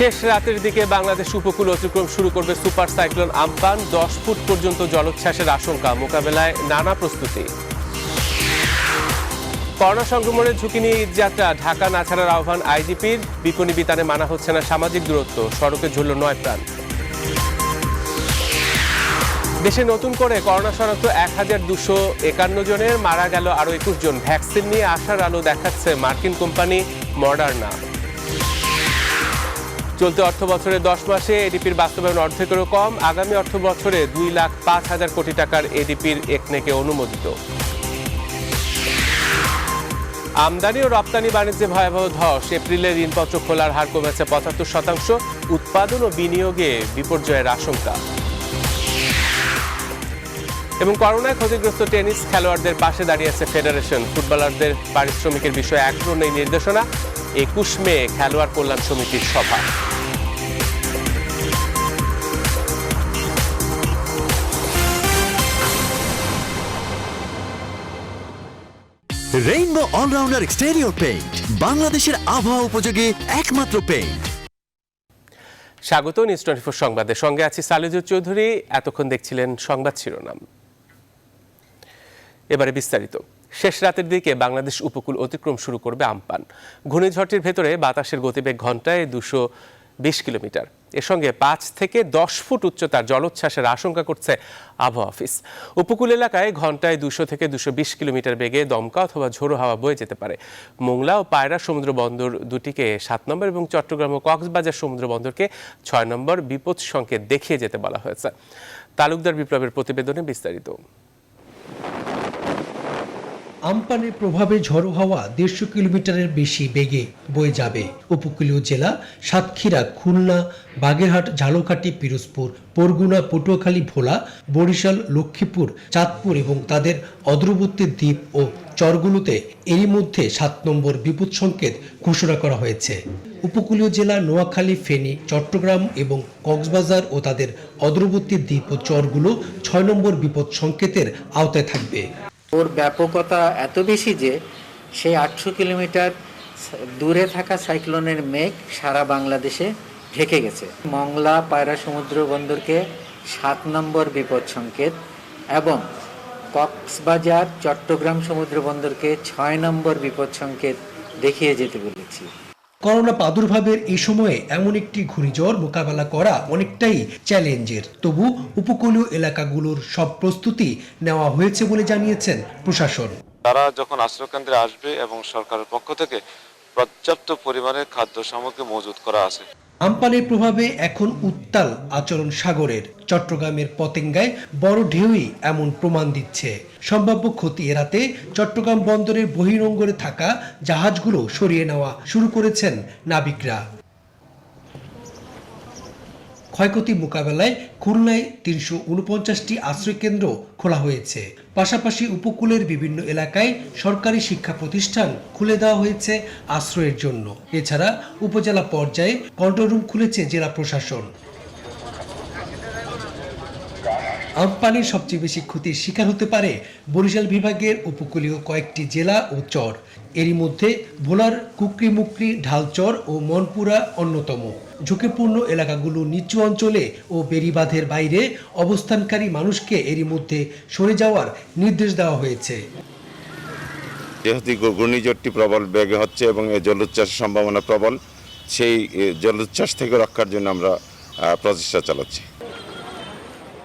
শেষ রাতের দিকে বাংলাদেশ উপকূল অতিক্রম শুরু করবে সুপার সাইক্লোন আম্পান। 10 ফুট পর্যন্ত জলোচ্ছ্বাসের আশঙ্কা, মোকাবেলায় নানা প্রস্তুতি। করোনা সংক্রমণের ঝুঁকি নিয়ে ঈদযাত্রা, ঢাকা না ছাড়ার আহ্বান আইজিপির। বিপণী বিতানে মানা হচ্ছে না সামাজিক দূরত্ব, সড়কে ঝুলল 9 প্রাণ। দেশে নতুন করে করোনা শনাক্ত 1251 জনের, মারা গেল আরও 21 জন। ভ্যাকসিন নিয়ে আশার আলো দেখাচ্ছে মার্কিন কোম্পানি মডার্না। চলতি অর্থ বছরে 10 মাসে এডিপির বাস্তবায়ন অর্ধেকেরও কম। আগামী অর্থ বছরে 2,05,000 কোটি টাকার এডিপির একনেকে অনুমোদিত। আমদানি ও রপ্তানি বাণিজ্যে ভয়াবহ ধস, এপ্রিলে ঋণপত্র খোলার হার কমেছে 75%। উৎপাদন ও বিনিয়োগে বিপর্যয়ের আশঙ্কা। এবং করোনায় ক্ষতিগ্রস্ত টেনিস খেলোয়াড়দের পাশে দাঁড়িয়েছে ফেডারেশন। ফুটবলারদের পারিশ্রমিকের বিষয়ে এখনো নেই নির্দেশনা। 21 মে খেলোয়াড় কল্যাণ সমিতির সভা। রেইনবো অলরাউন্ডার এক্সটেরিয়র পেইন্ট, বাংলাদেশের আবহাওয়া উপযোগী একমাত্র পেইন্ট। স্বাগত নিউজ 24 সংবাদের সঙ্গে আছি সালিজুর চৌধুরী। এতক্ষণ দেখছিলেন সংবাদ শিরোনাম, এবারে বিস্তারিত। শেষ রাতের দিকে বাংলাদেশ উপকূল অতিক্রম শুরু করবে আম্পান। ঘূর্ণিঝড়টির ভেতরে বাতাসের গতিবেগ ঘন্টায় 220 কিলোমিটার। এর সঙ্গে 5 থেকে 10 ফুট উচ্চতার জলোচ্ছ্বাসের আশঙ্কা করছে আবহাওয়া অফিস। উপকূল এলাকায় ঘন্টায় 200 থেকে 220 কিলোমিটার বেগে দমকা অথবা ঝোড়ো হাওয়া বয়ে যেতে পারে। মোংলা ও পায়রা সমুদ্র বন্দর দুটিকে 7 নম্বর এবং চট্টগ্রাম ও কক্সবাজার সমুদ্র বন্দরকে 6 নম্বর বিপদ সংকেত দেখিয়ে যেতে বলা হয়েছে। তালুকদার বিপ্লবের প্রতিবেদনে বিস্তারিত। আম্পানের প্রভাবে ঝড়ো হাওয়া 150 কিলোমিটারের বেশি বেগে বয়ে যাবে। উপকূলীয় জেলা সাতক্ষীরা, খুলনা, বাগেরহাট, ঝালকাঠি, পিরোজপুর, বরগুনা, পটুয়াখালী, ভোলা, বরিশাল, লক্ষ্মীপুর, চাঁদপুর এবং তাদের অদূরবর্তী দ্বীপ ও চরগুলোতে এরই মধ্যে 7 নম্বর বিপদ সংকেত ঘোষণা করা হয়েছে। উপকূলীয় জেলা নোয়াখালী, ফেনী, চট্টগ্রাম এবং কক্সবাজার ও তাদের অদূরবর্তী দ্বীপ ও চরগুলো 6 নম্বর বিপদ সংকেতের আওতায় থাকবে। ওর ব্যাপকতা এত বেশি যে সেই 800 কিলোমিটার দূরে থাকা সাইক্লোনের মেঘ সারা বাংলাদেশে ঢেকে গেছে। মংলা, পায়রা সমুদ্র বন্দরকে 7 নম্বর বিপদ সংকেত এবং কক্সবাজার, চট্টগ্রাম সমুদ্র বন্দরকে 6 নম্বর বিপদ সংকেত দেখিয়ে যেতে বলেছি। করোনা প্রাদুর্ভাবের এই সময়ে এমন একটি ঘূর্ণিঝড় মোকাবেলা করা অনেকটাই চ্যালেঞ্জের। তবু উপকূলীয় এলাকাগুলোর সব প্রস্তুতি নেওয়া হয়েছে বলে জানিয়েছেন প্রশাসন। তারা যখন আশ্রয়কেন্দ্রে আসবে এবং সরকারের পক্ষ থেকে পর্যাপ্ত পরিমাণের খাদ্য সামগ্রী মজুত করা আছে। আম্পানের প্রভাবে এখন উত্তাল আচরণ সাগরের। চট্টগ্রামের পতেঙ্গায় বড় ঢেউই এমন প্রমাণ দিচ্ছে। সম্ভাব্য ক্ষতি এড়াতে চট্টগ্রাম বন্দরের বহিরঙ্গনে থাকা জাহাজগুলো সরিয়ে নেওয়া শুরু করেছেন নাবিকরা। ক্ষয়ক্ষতি মোকাবেলায় খুলনায় 349টি আশ্রয়কেন্দ্র খোলা হয়েছে। পাশাপাশি উপকূলের বিভিন্ন এলাকায় সরকারি শিক্ষা প্রতিষ্ঠান খুলে দেওয়া হয়েছে আশ্রয়ের জন্য। এছাড়া উপজেলা পর্যায়ে কন্ট্রোল রুম খুলেছে জেলা প্রশাসন। আমপানের সবচেয়ে বেশি ক্ষতির শিকার হতে পারে বরিশাল বিভাগের উপকূলীয় কয়েকটি জেলা ও চর। এরই মধ্যে ভোলার কুকরিমুকরি, ঢালচর ও মনপুরা অন্যতম। ঝুঁকিপূর্ণ এলাকাগুলো নিচু অঞ্চলে ও বেড়িবাঁধের বাইরে অবস্থানকারী মানুষকে এরই মধ্যে সরে যাওয়ার নির্দেশ দেওয়া হয়েছে। যেহেতু ঘূর্ণিঝড়টি প্রবল বেগে হচ্ছে এবং এই জলোচ্ছ্বাসের সম্ভাবনা প্রবল, সেই জলোচ্ছ্বাস থেকে রক্ষার জন্য আমরা প্রচেষ্টা চালাচ্ছি।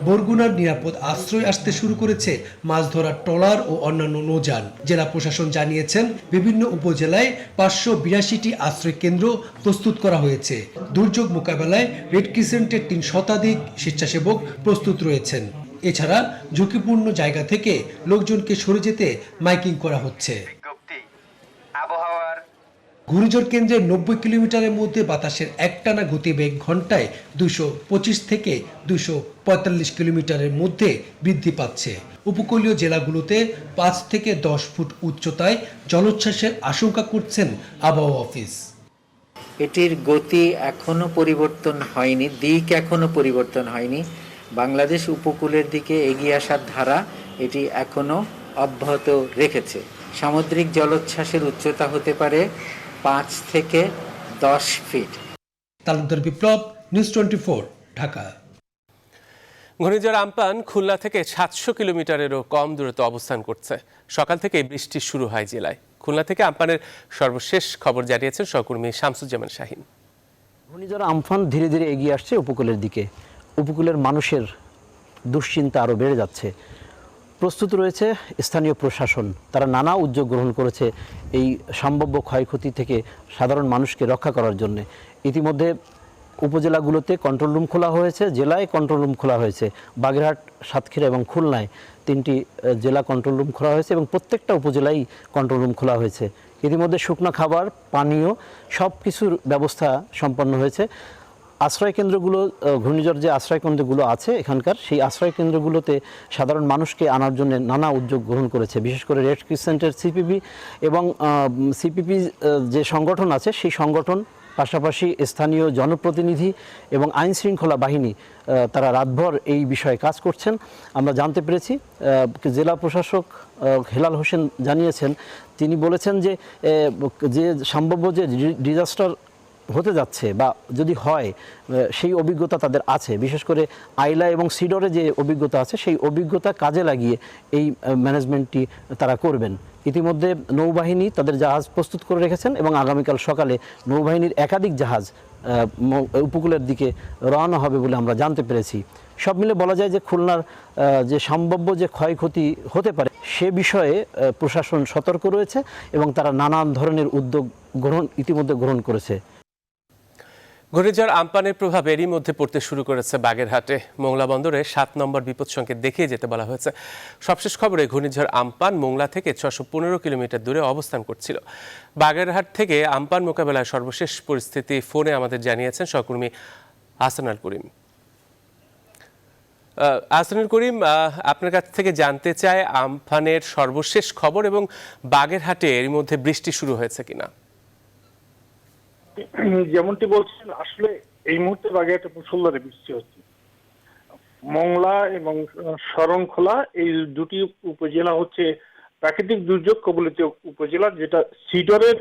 বরগুনার নিরাপদ আশ্রয় আসতে শুরু করেছে মাছ ধরার ট্রলার ও অন্যান্য নৌযান। জেলা প্রশাসন জানিয়েছেন বিভিন্ন উপজেলায় 582টি আশ্রয় কেন্দ্র প্রস্তুত করা হয়েছে। দুর্যোগ মোকাবেলায় রেড ক্রিসেন্টের 3 শতাধিক স্বেচ্ছাসেবক প্রস্তুত রয়েছেন। এছাড়া ঝুঁকিপূর্ণ জায়গা থেকে লোকজনকে সরে যেতে মাইকিং করা হচ্ছে। ঘূর্ণিঝড় কেন্দ্রের 90 কিলোমিটারের মধ্যে বাতাসের একটানা গতিবেগ ঘন্টায় 225 থেকে 245 কিলোমিটারের মধ্যে বৃদ্ধি পাচ্ছে। উপকূলীয় জেলাগুলোতে 5 থেকে 10 ফুট উচ্চতায় জলোচ্ছ্বাসের আশঙ্কা করছেন আবহাওয়া অফিস। এটির গতি এখনো পরিবর্তন হয়নি, দিক এখনো পরিবর্তন হয়নি। বাংলাদেশ উপকূলের দিকে এগিয়ে আসার ধারা এটি এখনো অব্যাহত রেখেছে। সামুদ্রিক জলোচ্ছ্বাসের উচ্চতা হতে পারে 5 থেকে 10 ফিট। তালুকদার বিপ্লব, নিউজ 24, ঢাকা। ঘূর্ণিঝড় আম্পান খুলনা থেকে 700 কিলোমিটারেরও কম দূরত্বে অবস্থান করছে। সকাল থেকে বৃষ্টি শুরু হয় জেলায়। খুলনা থেকে আম্পানের সর্বশেষ খবর জানিয়েছেন সহকর্মী শামসুজ্জামান শাহিন। ঘূর্ণিঝড় আম্ফান ধীরে ধীরে এগিয়ে আসছে উপকূলের দিকে। উপকূলের মানুষের দুশ্চিন্তা আরও বেড়ে যাচ্ছে। প্রস্তুত রয়েছে স্থানীয় প্রশাসন, তারা নানা উদ্যোগ গ্রহণ করেছে এই সম্ভাব্য ক্ষয়ক্ষতি থেকে সাধারণ মানুষকে রক্ষা করার জন্য। ইতিমধ্যে উপজেলাগুলোতে কন্ট্রোল রুম খোলা হয়েছে, জেলায় কন্ট্রোল রুম খোলা হয়েছে। বাগেরহাট, সাতক্ষীরা এবং খুলনায় 3টি জেলা কন্ট্রোল রুম খোলা হয়েছে এবং প্রত্যেকটা উপজেলায় কন্ট্রোল রুম খোলা হয়েছে। ইতিমধ্যে শুকনো খাবার, পানীয় সব কিছুর ব্যবস্থা সম্পন্ন হয়েছে। আশ্রয়কেন্দ্রগুলো, ঘূর্ণিঝড় যে আশ্রয়কেন্দ্রগুলো আছে এখানকার, সেই আশ্রয়কেন্দ্রগুলোতে সাধারণ মানুষকে আনার জন্য নানা উদ্যোগ গ্রহণ করেছে। বিশেষ করে রেড ক্রিসেন্টের সিপিবি এবং সিপিপি যে সংগঠন আছে সেই সংগঠন, পাশাপাশি স্থানীয় জনপ্রতিনিধি এবং আইন শৃঙ্খলা বাহিনী, তারা রাতভর এই বিষয়ে কাজ করছেন। আমরা জানতে পেরেছি জেলা প্রশাসক হেলাল হোসেন জানিয়েছেন, তিনি বলেছেন যে সম্ভাব্য যে ডিজাস্টার হতে যাচ্ছে বা যদি হয় সেই অভিজ্ঞতা তাদের আছে। বিশেষ করে আইলা এবং সিডরে যে অভিজ্ঞতা আছে সেই অভিজ্ঞতা কাজে লাগিয়ে এই ম্যানেজমেন্টটি তারা করবেন। ইতিমধ্যে নৌবাহিনী তাদের জাহাজ প্রস্তুত করে রেখেছেন এবং আগামীকাল সকালে নৌবাহিনীর একাধিক জাহাজ উপকূলের দিকে রওনা হবে বলে আমরা জানতে পেরেছি। সব মিলে বলা যায় যে খুলনার যে সম্ভাব্য যে ক্ষয়ক্ষতি হতে পারে সে বিষয়ে প্রশাসন সতর্ক রয়েছে এবং তারা নানান ধরনের উদ্যোগ ইতিমধ্যে গ্রহণ করেছে। ঘূর্ণিঝড় আম্পানের প্রভাব এরই মধ্যে পড়তে শুরু করেছে বাগেরহাটে। মোংলা বন্দরে 7 নম্বর বিপদ সংকেত দেখিয়ে যেতে বলা হয়েছে। সবশেষ খবরে ঘূর্ণিঝড় আম্পান মোংলা থেকে 615 কিলোমিটার দূরে অবস্থান করছিল। বাগেরহাট থেকে আম্পান মোকাবেলায় সর্বশেষ পরিস্থিতি ফোনে আমাদের জানিয়েছেন সহকর্মী আহসানুল করিম। আহসানুল করিম, আপনার কাছ থেকে জানতে চাই আম্পানের সর্বশেষ খবর এবং বাগেরহাটে এর মধ্যে বৃষ্টি শুরু হয়েছে কিনা। যেমনটি বলছেন, আসলে এই মুহূর্তে বাগেরহাটে মুষলধারে বৃষ্টি হচ্ছে। মংলা এবং শরণখোলা এই দুটি উপজেলা হচ্ছে প্রাকৃতিক দুর্যোগ কবলিত উপজেলা, যেটা সিডরের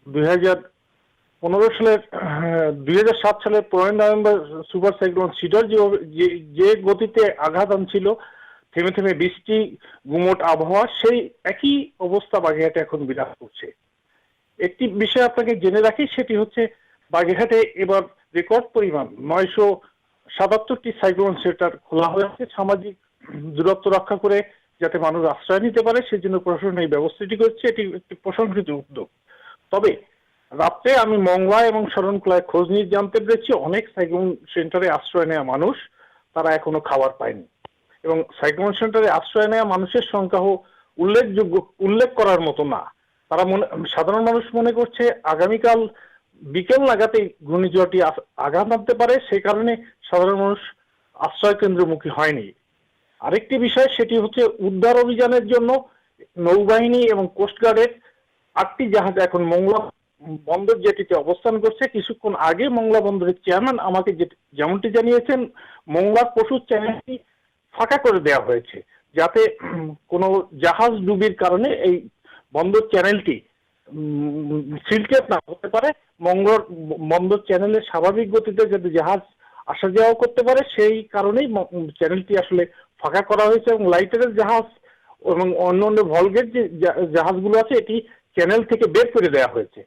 2007 সালের 15 নভেম্বর সুপার সাইক্লোন সিডর যে গতিতে আঘাত আনছিল, থেমে থেমে বৃষ্টি, গুমোট আবহাওয়া, সেই একই অবস্থা বাগেরহাটে এখন বিরাজ করছে। একটি বিষয় আপনাকে জেনে রাখি, সেটি হচ্ছে বাগেরহাটে এবার রেকর্ড পরিমাণ 977টি সাইক্লোন শেল্টার খোলা হয়েছে সামাজিক দূরত্ব রক্ষা করে, যাতে মানুষ আশ্রয় নিতে পারে, সেজন্য প্রশাসন এই ব্যবস্থাটি করছে। এটি একটি প্রশংসিত উদ্যোগ। তবে রাত্রে আমি মংলা এবং শরণখোলায় খোঁজ নিয়ে জানতে পেরেছি অনেক সাইক্লোন সেন্টারে আশ্রয় নেওয়া মানুষ তারা এখনো খাবার পায়নি এবং সাইক্লোন সেন্টারে আশ্রয় নেওয়া মানুষের সংখ্যাও উল্লেখ করার মতো না। তারা সাধারণ মানুষ মনে করছে আগামীকাল বিকেল নাগাদ এই ঘূর্ণিঝড়টি আঘাত আনতে পারে, সেই কারণে সাধারণ মানুষ আশ্রয় কেন্দ্রমুখী হয়নি। আরেকটি বিষয়, সেটি হচ্ছে উদ্ধার অভিযানের জন্য নৌবাহিনী এবং কোস্টগার্ডের 8টি জাহাজ এখন মংলা বন্দর জেটিতে অবস্থান করছে। কিছুক্ষণ আগে মংলা বন্দরের চেয়ারম্যান আমাকে যেমনটি জানিয়েছেন, মংলার পশুর চ্যানেলটি ফাঁকা করে দেওয়া হয়েছে, যাতে কোনো জাহাজ ডুবির কারণে এই বন্দর চ্যানেলটি সিলকেট না হতে পারে। বন্দর চ্যানেলের স্বাভাবিক গতিতে যাতে জাহাজ আসা যাওয়া করতে পারে, সেই কারণেই চ্যানেলটি আসলে ফাঁকা করা হয়েছে এবং লাইটারের জাহাজ এবং অন্য ভলগেট যে জাহাজগুলো আছে এটি চ্যানেল থেকে বের করে দেওয়া হয়েছে।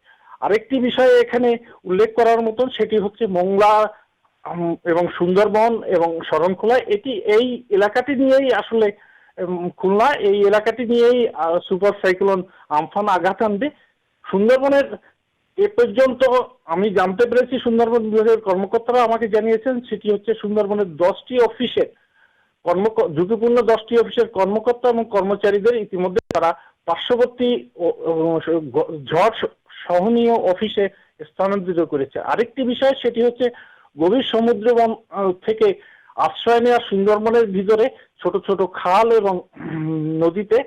আরেকটি বিষয় এখানে উল্লেখ করার মতন, সেটি হচ্ছে মংলা এবং সুন্দরবন এবং শরণখোলা, এই এলাকাটি নিয়েই আসলে খুলনা এই এলাকাটি নিয়েই সুপার সাইক্লোন আম্ফান আঘাত আনবে। সুন্দরবনের এ পর্যন্ত আমি জানতে পেরেছি, সুন্দরবন বিভাগের কর্মকর্তারা আমাকে জানিয়েছেন, সেটি হচ্ছে সুন্দরবনের 10টি অফিসের ঝুঁকিপূর্ণ 10টি অফিসের কর্মকর্তা এবং কর্মচারীদের ইতিমধ্যে তারা পার্শ্ববর্তী ঝড় সহনীয় অফিসে স্থানান্তরিত করেছে। আরেকটি বিষয়, সেটি হচ্ছে গভীর সমুদ্র থেকে আশ্রয় নেওয়া সুন্দরবনের ভিতরে ছোট ছোট খাল এবং নদীতে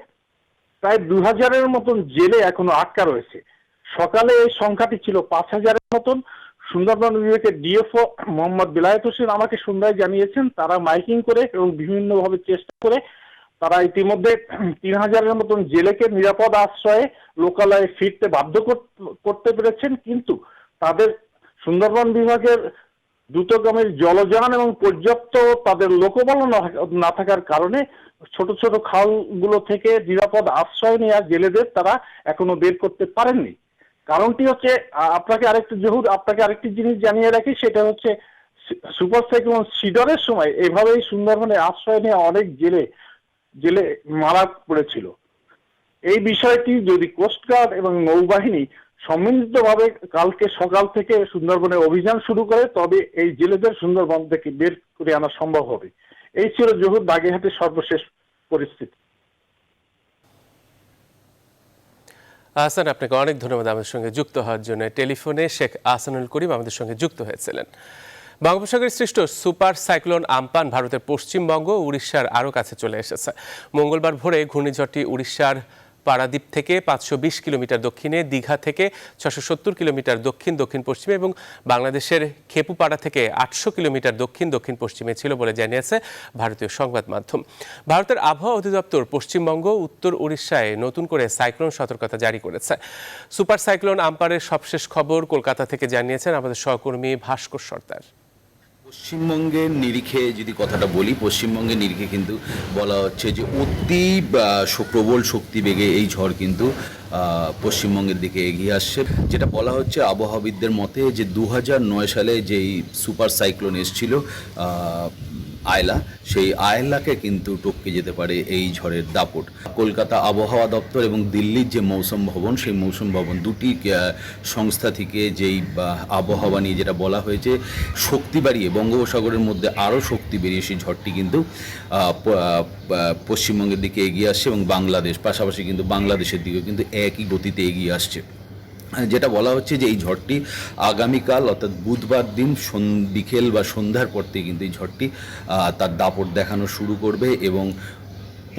প্রায় 2000-এর মতন জেলে এখনো আটকা রয়েছে। সকালে এই সংখ্যাটি ছিল 5000-এর মতন। সুন্দরবন বিভাগের ডিএফও মোহাম্মদ বিলায়েত হোসেন আমাকে সন্ধ্যায় জানিয়েছেন, তারা মাইকিং করে এবং বিভিন্নভাবে চেষ্টা করে তারা ইতিমধ্যে 3000-এর মতন জেলেকে নিরাপদ আশ্রয়ে লোকালয়ে ফিরতে বাধ্য করতে পেরেছেন, কিন্তু তাদের সুন্দরবন বিভাগের দ্রুতগামীর জলযান এবং পর্যাপ্ত তাদের লোকবল না থাকার কারণে ছোট ছোট খালগুলো থেকে নিরাপদ আশ্রয় নেওয়া জেলেদের তারা এখনো বের করতে পারেননি। কারণটি হচ্ছে আপনাকে আরেকটি জিনিস জানিয়ে রাখি, সেটা হচ্ছে সুপার সাইক্লোন সিডরের সময় এভাবেই সুন্দরবনে আশ্রয় নেওয়া অনেক জেলে মারা পড়েছিল। এই বিষয়টি যদি কোস্টগার্ড এবং নৌবাহিনী সম্মিলিতভাবে কালকে সকাল থেকে সুন্দরবনে অভিযান শুরু করে, তবে এই জেলেদের সুন্দরবন থেকে বের করে আনা সম্ভব হবে। এই ছিল জহুর বাগেরহাটের সর্বশেষ পরিস্থিতি। আহসান, আপনাকে অনেক ধন্যবাদ আমাদের সঙ্গে যুক্ত হওয়ার জন্য। টেলিফোনে শেখ আহসানুল করিম আমাদের সঙ্গে যুক্ত হয়েছিলেন। বঙ্গোপসাগরে সৃষ্ট সুপার সাইক্লোন আমপান ভারতের পশ্চিমবঙ্গ ও উড়িষ্যার আরও কাছে চলে এসেছে। মঙ্গলবার ভোরে ঘূর্ণিঝড়টি উড়িষ্যার পারাদ্বীপ থেকে 520 কিলোমিটার দক্ষিণে, দীঘা থেকে 670 কিলোমিটার দক্ষিণ দক্ষিণ পশ্চিমে এবং বাংলাদেশের খেপুপাড়া থেকে 800 কিলোমিটার দক্ষিণ দক্ষিণ পশ্চিমে ছিল বলে জানিয়েছে ভারতীয় সংবাদ মাধ্যম। ভারতের আবহাওয়া অধিদপ্তর পশ্চিমবঙ্গ উত্তর উড়িষ্যায় নতুন করে সাইক্লোন সতর্কতা জারি করেছে। সুপার সাইক্লোন আমপানের সবশেষ খবর কলকাতা থেকে জানিয়েছেন আমাদের সহকর্মী ভাস্কর সর্দার। পশ্চিমবঙ্গের নিরিখে যদি কথাটা বলি, পশ্চিমবঙ্গের নিরিখে কিন্তু বলা হচ্ছে যে অতি প্রবল শক্তি বেগে এই ঝড় কিন্তু পশ্চিমবঙ্গের দিকে এগিয়ে আসছে। যেটা বলা হচ্ছে আবহাওয়াবিদদের মতে যে 2009 সালে যেই সুপার সাইক্লোন এসেছিল আয়লা, সেই আয়লাকে কিন্তু টপকে যেতে পারে এই ঝড়ের দাপট। কলকাতা আবহাওয়া দপ্তর এবং দিল্লির যে মৌসুম ভবন, সেই মৌসুম ভবন দুটি সংস্থা থেকে যেই আবহাওয়া নিয়ে যেটা বলা হয়েছে, শক্তি বাড়িয়ে বঙ্গোপসাগরের মধ্যে আরও শক্তি বেরিয়ে সেই ঝড়টি কিন্তু পশ্চিমবঙ্গের দিকে এগিয়ে আসছে এবং বাংলাদেশ পাশাপাশি কিন্তু বাংলাদেশের দিকেও কিন্তু একই গতিতে এগিয়ে আসছে। যেটা বলা হচ্ছে যে এই ঝড়টি আগামীকাল অর্থাৎ বুধবার দিন বিকেল বা সন্ধ্যার পর থেকে কিন্তু এই ঝড়টি তার দাপট দেখানো শুরু করবে এবং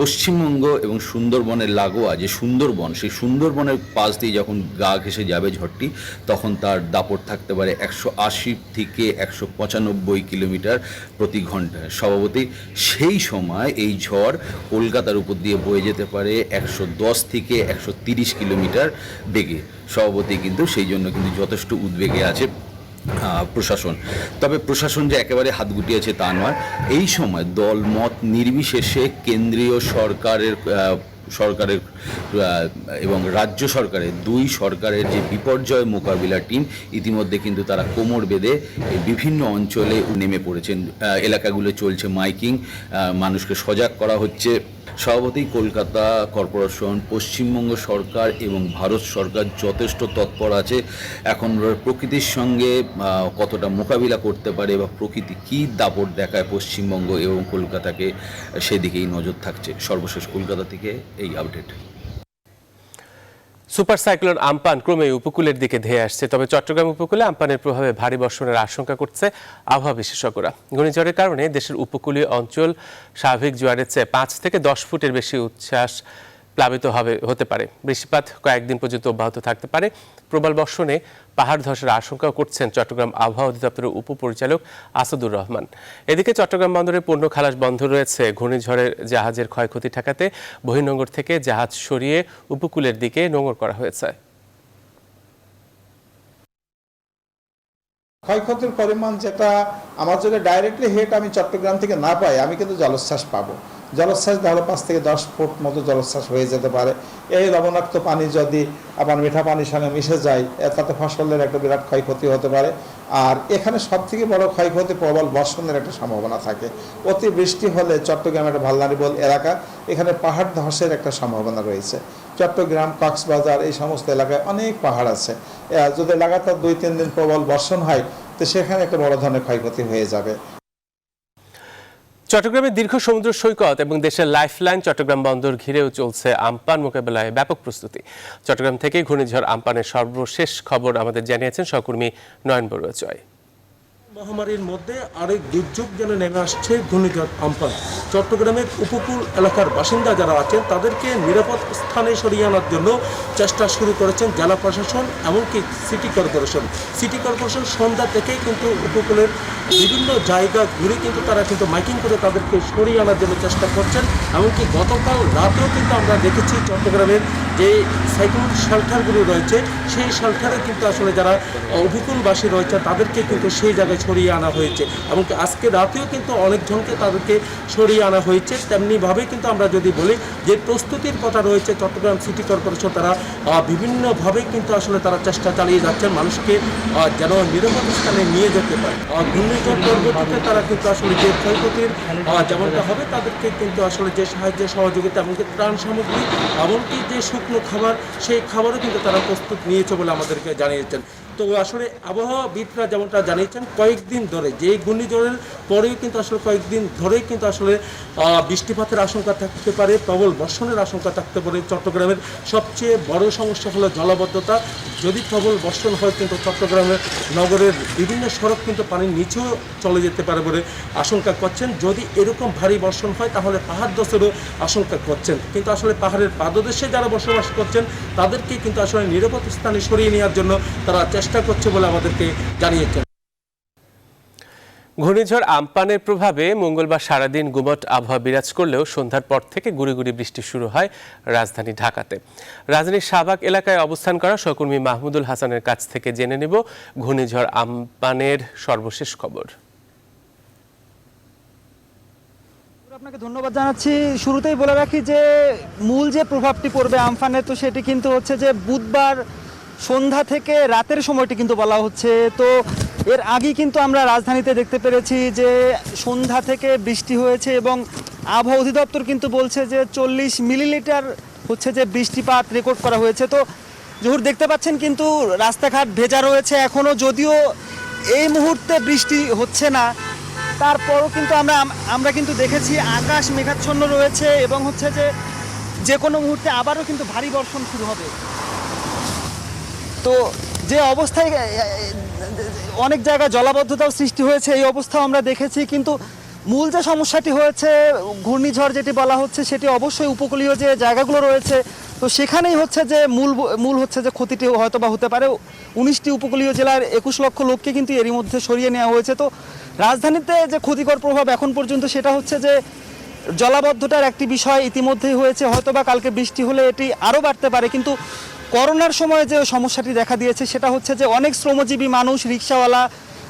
পশ্চিমবঙ্গ এবং সুন্দরবনের লাগোয়া যে সুন্দরবন, সেই সুন্দরবনের পাশ দিয়ে যখন গা ঘেঁষে যাবে ঝড়টি, তখন তার দাপট থাকতে পারে 180 থেকে 195 কিলোমিটার প্রতি ঘন্টায়। স্বভাবতই সেই সময় এই ঝড় কলকাতার উপর দিয়ে বয়ে যেতে পারে 110 থেকে 130 কিলোমিটার বেগে। স্বভাবতই কিন্তু সেই জন্য কিন্তু যথেষ্ট উদ্বেগে আছে প্রশাসন। তবে প্রশাসন যে একেবারে হাত গুটিয়েছে তা নয়। এই সময় দল মত নির্বিশেষে কেন্দ্রীয় সরকারের এবং রাজ্য সরকারের দুই সরকারের যে বিপর্যয় মোকাবিলা টিম ইতিমধ্যে কিন্তু তারা কোমর বেঁধে বিভিন্ন অঞ্চলে নেমে পড়েছেন। এলাকাগুলো চলছে মাইকিং, মানুষকে সজাগ করা হচ্ছে। স্বভাবতই কলকাতা কর্পোরেশন, পশ্চিমবঙ্গ সরকার এবং ভারত সরকার যথেষ্ট তৎপর আছে। এখন প্রকৃতির সঙ্গে কতটা মোকাবিলা করতে পারে বা প্রকৃতি কী দাপট দেখায় পশ্চিমবঙ্গ এবং কলকাতাকে, সেদিকেই নজর থাকছে। সর্বশেষ কলকাতা থেকে এই আপডেট। সুপার সাইক্লোন আমপান ক্রমেই উপকূলের দিকে ধেয়ে আসছে, তবে চট্টগ্রাম উপকূলে আমপানের প্রভাবে ভারী বর্ষণের আশঙ্কা করছে আবহাওয়া বিশেষজ্ঞরা। ঘূর্ণিঝড়ের কারণে দেশের উপকূলীয় অঞ্চল স্বাভাবিক জোয়ারের চেয়ে 5 থেকে 10 ফুটের বেশি উচ্ছ্বাস প্লাবিত হতে পারে। বৃষ্টিপাত কয়েকদিন পর্যন্ত অব্যাহত থাকতে পারে। প্রবল বর্ষণে পাহাড় ধসের আশঙ্কাও করছেন চট্টগ্রাম আবহাওয়া অধিদপ্তরের উপপরিচালক আসাদুর রহমান। এদিকে চট্টগ্রাম বন্দরে পণ্য খালাস বন্ধ রয়েছে। ঘূর্ণিঝড়ের জাহাজের ক্ষয়ক্ষতি ঠেকাতে বহির্নোঙর থেকে জাহাজ সরিয়ে উপকূলের দিকে নোঙর করা হয়েছে। ক্ষয়ক্ষতির পরিমাণ যেটা আমার যদি ডাইরেক্টলি হেড আমি চট্টগ্রাম থেকে না পাই, আমি কিন্তু জলোচ্ছ্বাস পাবো। জলোচ্ছ্বাস তাহলে 5 থেকে 10 ফুট মতো জলোচ্ছ্বাস হয়ে যেতে পারে। এই লবণাক্ত পানি যদি আবার মিঠা পানির সঙ্গে মিশে যায়, তাতে ফসলের একটা বিরাট ক্ষয়ক্ষতি হতে পারে। আর এখানে সবথেকে বড় ক্ষয়ক্ষতি প্রবল বর্ষণের একটা সম্ভাবনা থাকে। অতি বৃষ্টি হলে চট্টগ্রাম একটা ভালনারেবল এলাকা, এখানে পাহাড় ধসের একটা সম্ভাবনা রয়েছে। চট্টগ্রাম, কক্সবাজার এই সমস্ত এলাকায় অনেক পাহাড় আছে। যদি লাগাতার 2-3 দিন প্রবল বর্ষণ হয়, তো সেখানে একটা বড় ধরনের ক্ষয়ক্ষতি হয়ে যাবে। চট্টগ্রামের দীর্ঘ সমুদ্র সৈকত এবং দেশের লাইফলাইন চট্টগ্রাম বন্দর ঘিরেও চলছে আমপান মোকাবেলায় ব্যাপক প্রস্তুতি। চট্টগ্রাম থেকে ঘূর্ণিঝড় আমপানের সর্বশেষ খবর আমাদের জানিয়েছেন সহকর্মী নয়ন বড়ুয়া জয়। মহামারীর মধ্যে আরেক দুর্যোগ যেন নেমে আসছে ঘূর্ণিঝড় আমপান। চট্টগ্রামের উপকূল এলাকার বাসিন্দা যারা আছেন তাদেরকে নিরাপদ স্থানে সরিয়ে আনার জন্য চেষ্টা শুরু করেছেন জেলা প্রশাসন, এমনকি সিটি কর্পোরেশন। সিটি কর্পোরেশন সন্ধ্যা থেকেই কিন্তু উপকূলের বিভিন্ন জায়গা ঘুরে কিন্তু তারা কিন্তু মাইকিং করে তাদেরকে সরিয়ে আনার জন্য চেষ্টা করছেন। এমনকি গতকাল রাতেও কিন্তু আমরা দেখেছি চট্টগ্রামের যে সাইক্লোন শেল্টারগুলো রয়েছে সেই শেল্টারে কিন্তু আসলে যারা উপকূলবাসী রয়েছে তাদেরকে কিন্তু সেই জায়গায় সরিয়ে আনা হয়েছে, এমনকি আজকে রাতেও কিন্তু অনেকজনকে তাদেরকে সরিয়ে আনা হয়েছে। তেমনিভাবে কিন্তু আমরা যদি বলি যে প্রস্তুতির কথা রয়েছে, চট্টগ্রাম সিটি কর্পোরেশন তারা বিভিন্নভাবে কিন্তু আসলে তারা চেষ্টা চালিয়ে যাচ্ছেন মানুষকে যেন নিরাপদ স্থানে নিয়ে যেতে পারে। ঘূর্ণিঝড় পরবর্তীতে তারা কিন্তু আসলে যে ক্ষয়ক্ষতির যেমনটা হবে তাদেরকে কিন্তু আসলে যে সাহায্য সহযোগিতা এমনকি ত্রাণ সামগ্রী এমনকি যে শুকনো খাবার সেই খাবারও কিন্তু তারা প্রস্তুত নিয়েছে বলে আমাদেরকে জানিয়েছেন। তো আসলে আবহাওয়াবিদরা যেমনটা জানিয়েছেন কয়েকদিন ধরে যে ঘূর্ণিঝড়ের পরেও কিন্তু আসলে কয়েকদিন ধরেই কিন্তু আসলে বৃষ্টিপাতের আশঙ্কা থাকতে পারে, প্রবল বর্ষণের আশঙ্কা থাকতে পারে। চট্টগ্রামের সবচেয়ে বড় সমস্যা হলো জলাবদ্ধতা। যদি প্রবল বর্ষণ হয় কিন্তু চট্টগ্রামের নগরের বিভিন্ন সড়ক কিন্তু পানির নিচেও চলে যেতে পারে বলে আশঙ্কা করছেন। যদি এরকম ভারী বর্ষণ হয় তাহলে পাহাড় ধসেরও আশঙ্কা করছেন, কিন্তু আসলে পাহাড়ের পাদদেশে যারা বসবাস করছেন তাদেরকে কিন্তু আসলে নিরাপদ স্থানে সরিয়ে নেওয়ার জন্য তারা চেষ্টা করছে বলে আমাদেরকে জানিয়েছেন। ঘূর্ণিঝড় আম্পানের প্রভাবে মঙ্গলবার সারাদিন গুমট আবহাওয়া বিরাজ করলেও সন্ধ্যার পর থেকে গুঁড়ি গুঁড়ি বৃষ্টি শুরু হয় রাজধানী ঢাকাতে। রাজধানীর শাহবাগ এলাকায় অবস্থান করা সহকর্মী মাহমুদুল হাসানের কাছ থেকে জেনে নেব ঘূর্ণিঝড় আম্পানের সর্বশেষ খবর। আপনাকে ধন্যবাদ জানাচ্ছি। শুরুতেই বলে রাখি যে মূল যে প্রভাবটি পড়বে আমফানে, তো সেটি কিন্তু হচ্ছে যে বুধবার সন্ধ্যা থেকে রাতের সময়টি কিন্তু বলা হচ্ছে। তো এর আগে কিন্তু আমরা রাজধানীতে দেখতে পেরেছি যে সন্ধ্যা থেকে বৃষ্টি হয়েছে এবং আবহাওয়া অধিদপ্তর কিন্তু বলছে যে 40 মিলিলিটার হচ্ছে যে বৃষ্টিপাত রেকর্ড করা হয়েছে। তো জহুর দেখতে পাচ্ছেন কিন্তু রাস্তাঘাট ভেজা রয়েছে এখনও, যদিও এই মুহূর্তে বৃষ্টি হচ্ছে না, তারপরও কিন্তু আমরা কিন্তু দেখেছি আকাশ মেঘাচ্ছন্ন রয়েছে এবং হচ্ছে যে কোনো মুহূর্তে আবারও কিন্তু ভারী বর্ষণ শুরু হবে। তো যে অবস্থায় অনেক জায়গায় জলাবদ্ধতাও সৃষ্টি হয়েছে এই অবস্থাও আমরা দেখেছি, কিন্তু মূল যে সমস্যাটি হয়েছে ঘূর্ণিঝড় যেটি বলা হচ্ছে সেটি অবশ্যই উপকূলীয় যে জায়গাগুলো রয়েছে, তো সেখানেই হচ্ছে যে মূল হচ্ছে যে ক্ষতিটি হয়তো বা হতে পারে। 19টি উপকূলীয় জেলার 21 লক্ষ লোককে কিন্তু এরই মধ্যে সরিয়ে নেওয়া হয়েছে। তো রাজধানীতে যে ক্ষতিকর প্রভাব এখন পর্যন্ত সেটা হচ্ছে যে জলাবদ্ধতার একটি বিষয় ইতিমধ্যেই হয়েছে, হয়তো বা কালকে বৃষ্টি হলে এটি আরও বাড়তে পারে। কিন্তু করোনার সময় যে সমস্যাটি দেখা দিয়েছে সেটা হচ্ছে যে অনেক শ্রমজীবী মানুষ, রিক্সাওয়ালা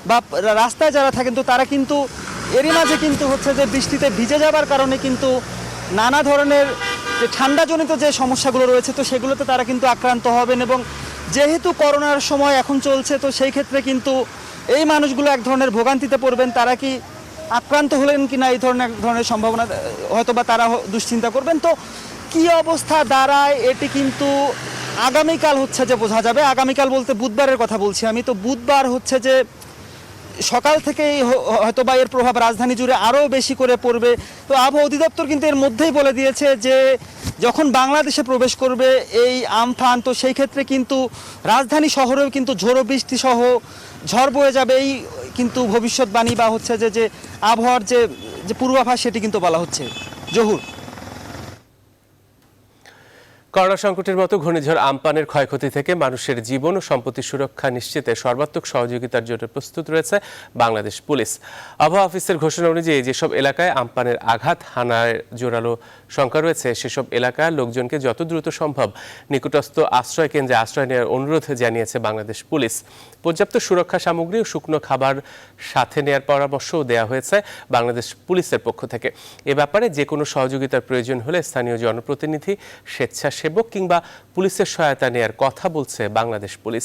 বা রাস্তায় যারা থাকেন, তো তারা কিন্তু এরই মাঝে কিন্তু হচ্ছে যে বৃষ্টিতে ভিজে যাবার কারণে কিন্তু নানা ধরনের যে ঠান্ডাজনিত যে সমস্যাগুলো রয়েছে তো সেগুলোতে তারা কিন্তু আক্রান্ত হবেন। এবং যেহেতু করোনার সময় এখন চলছে, তো সেই ক্ষেত্রে কিন্তু এই মানুষগুলো এক ধরনের ভোগান্তিতে পড়বেন। তারা কি আক্রান্ত হলেন কি না এই ধরনের সম্ভাবনা হয়তো বা তারা দুশ্চিন্তা করবেন। তো কি অবস্থা দাঁড়ায় এটি কিন্তু আগামীকাল হচ্ছে যে বোঝা যাবে। আগামীকাল বলতে বুধবারের কথা বলছি আমি। তো বুধবার হচ্ছে যে সকাল থেকেই হয়তো বা এর প্রভাব রাজধানী জুড়ে আরও বেশি করে পড়বে। তো আবহাওয়া অধিদপ্তর কিন্তু এর মধ্যেই বলে দিয়েছে যে যখন বাংলাদেশে প্রবেশ করবে এই আমফান, তো সেই ক্ষেত্রে কিন্তু রাজধানী শহরেও কিন্তু ঝোড়ো বৃষ্টি সহ ঝড় বয়ে যাবে, এই কিন্তু ভবিষ্যৎবাণী বা হচ্ছে যে আবহাওয়ার যে পূর্বাভাস সেটি কিন্তু বলা হচ্ছে। জহুর, করোনা সংকটের মতো ঘূর্ণিঝড় আম্পানের ক্ষয়ক্ষতি থেকে মানুষের জীবন ও সম্পত্তি সুরক্ষা নিশ্চিতে সর্বাত্মক সহযোগিতার জন্য প্রস্তুত রয়েছে বাংলাদেশ পুলিশ। আবহাওয়া অফিসের ঘোষণা অনুযায়ী যেসব এলাকায় আম্পানের আঘাত হানার জোরালো শঙ্কা রয়েছে সেসব এলাকার লোকজনকে যত দ্রুত সম্ভব নিকটস্থ আশ্রয় কেন্দ্রে আশ্রয় নেওয়ার অনুরোধ জানিয়েছে বাংলাদেশ পুলিশ। পর্যাপ্ত সুরক্ষা সামগ্রী ও শুকনো খাবার সাথে নেওয়ার পরামর্শও দেওয়া হয়েছে বাংলাদেশ পুলিশের পক্ষ থেকে। এ ব্যাপারে যে কোনো সহযোগিতার প্রয়োজন হলে স্থানীয় জনপ্রতিনিধি, স্বেচ্ছাসেবক কিংবা পুলিশের সহায়তা নেওয়ার কথা বলছে বাংলাদেশ পুলিশ।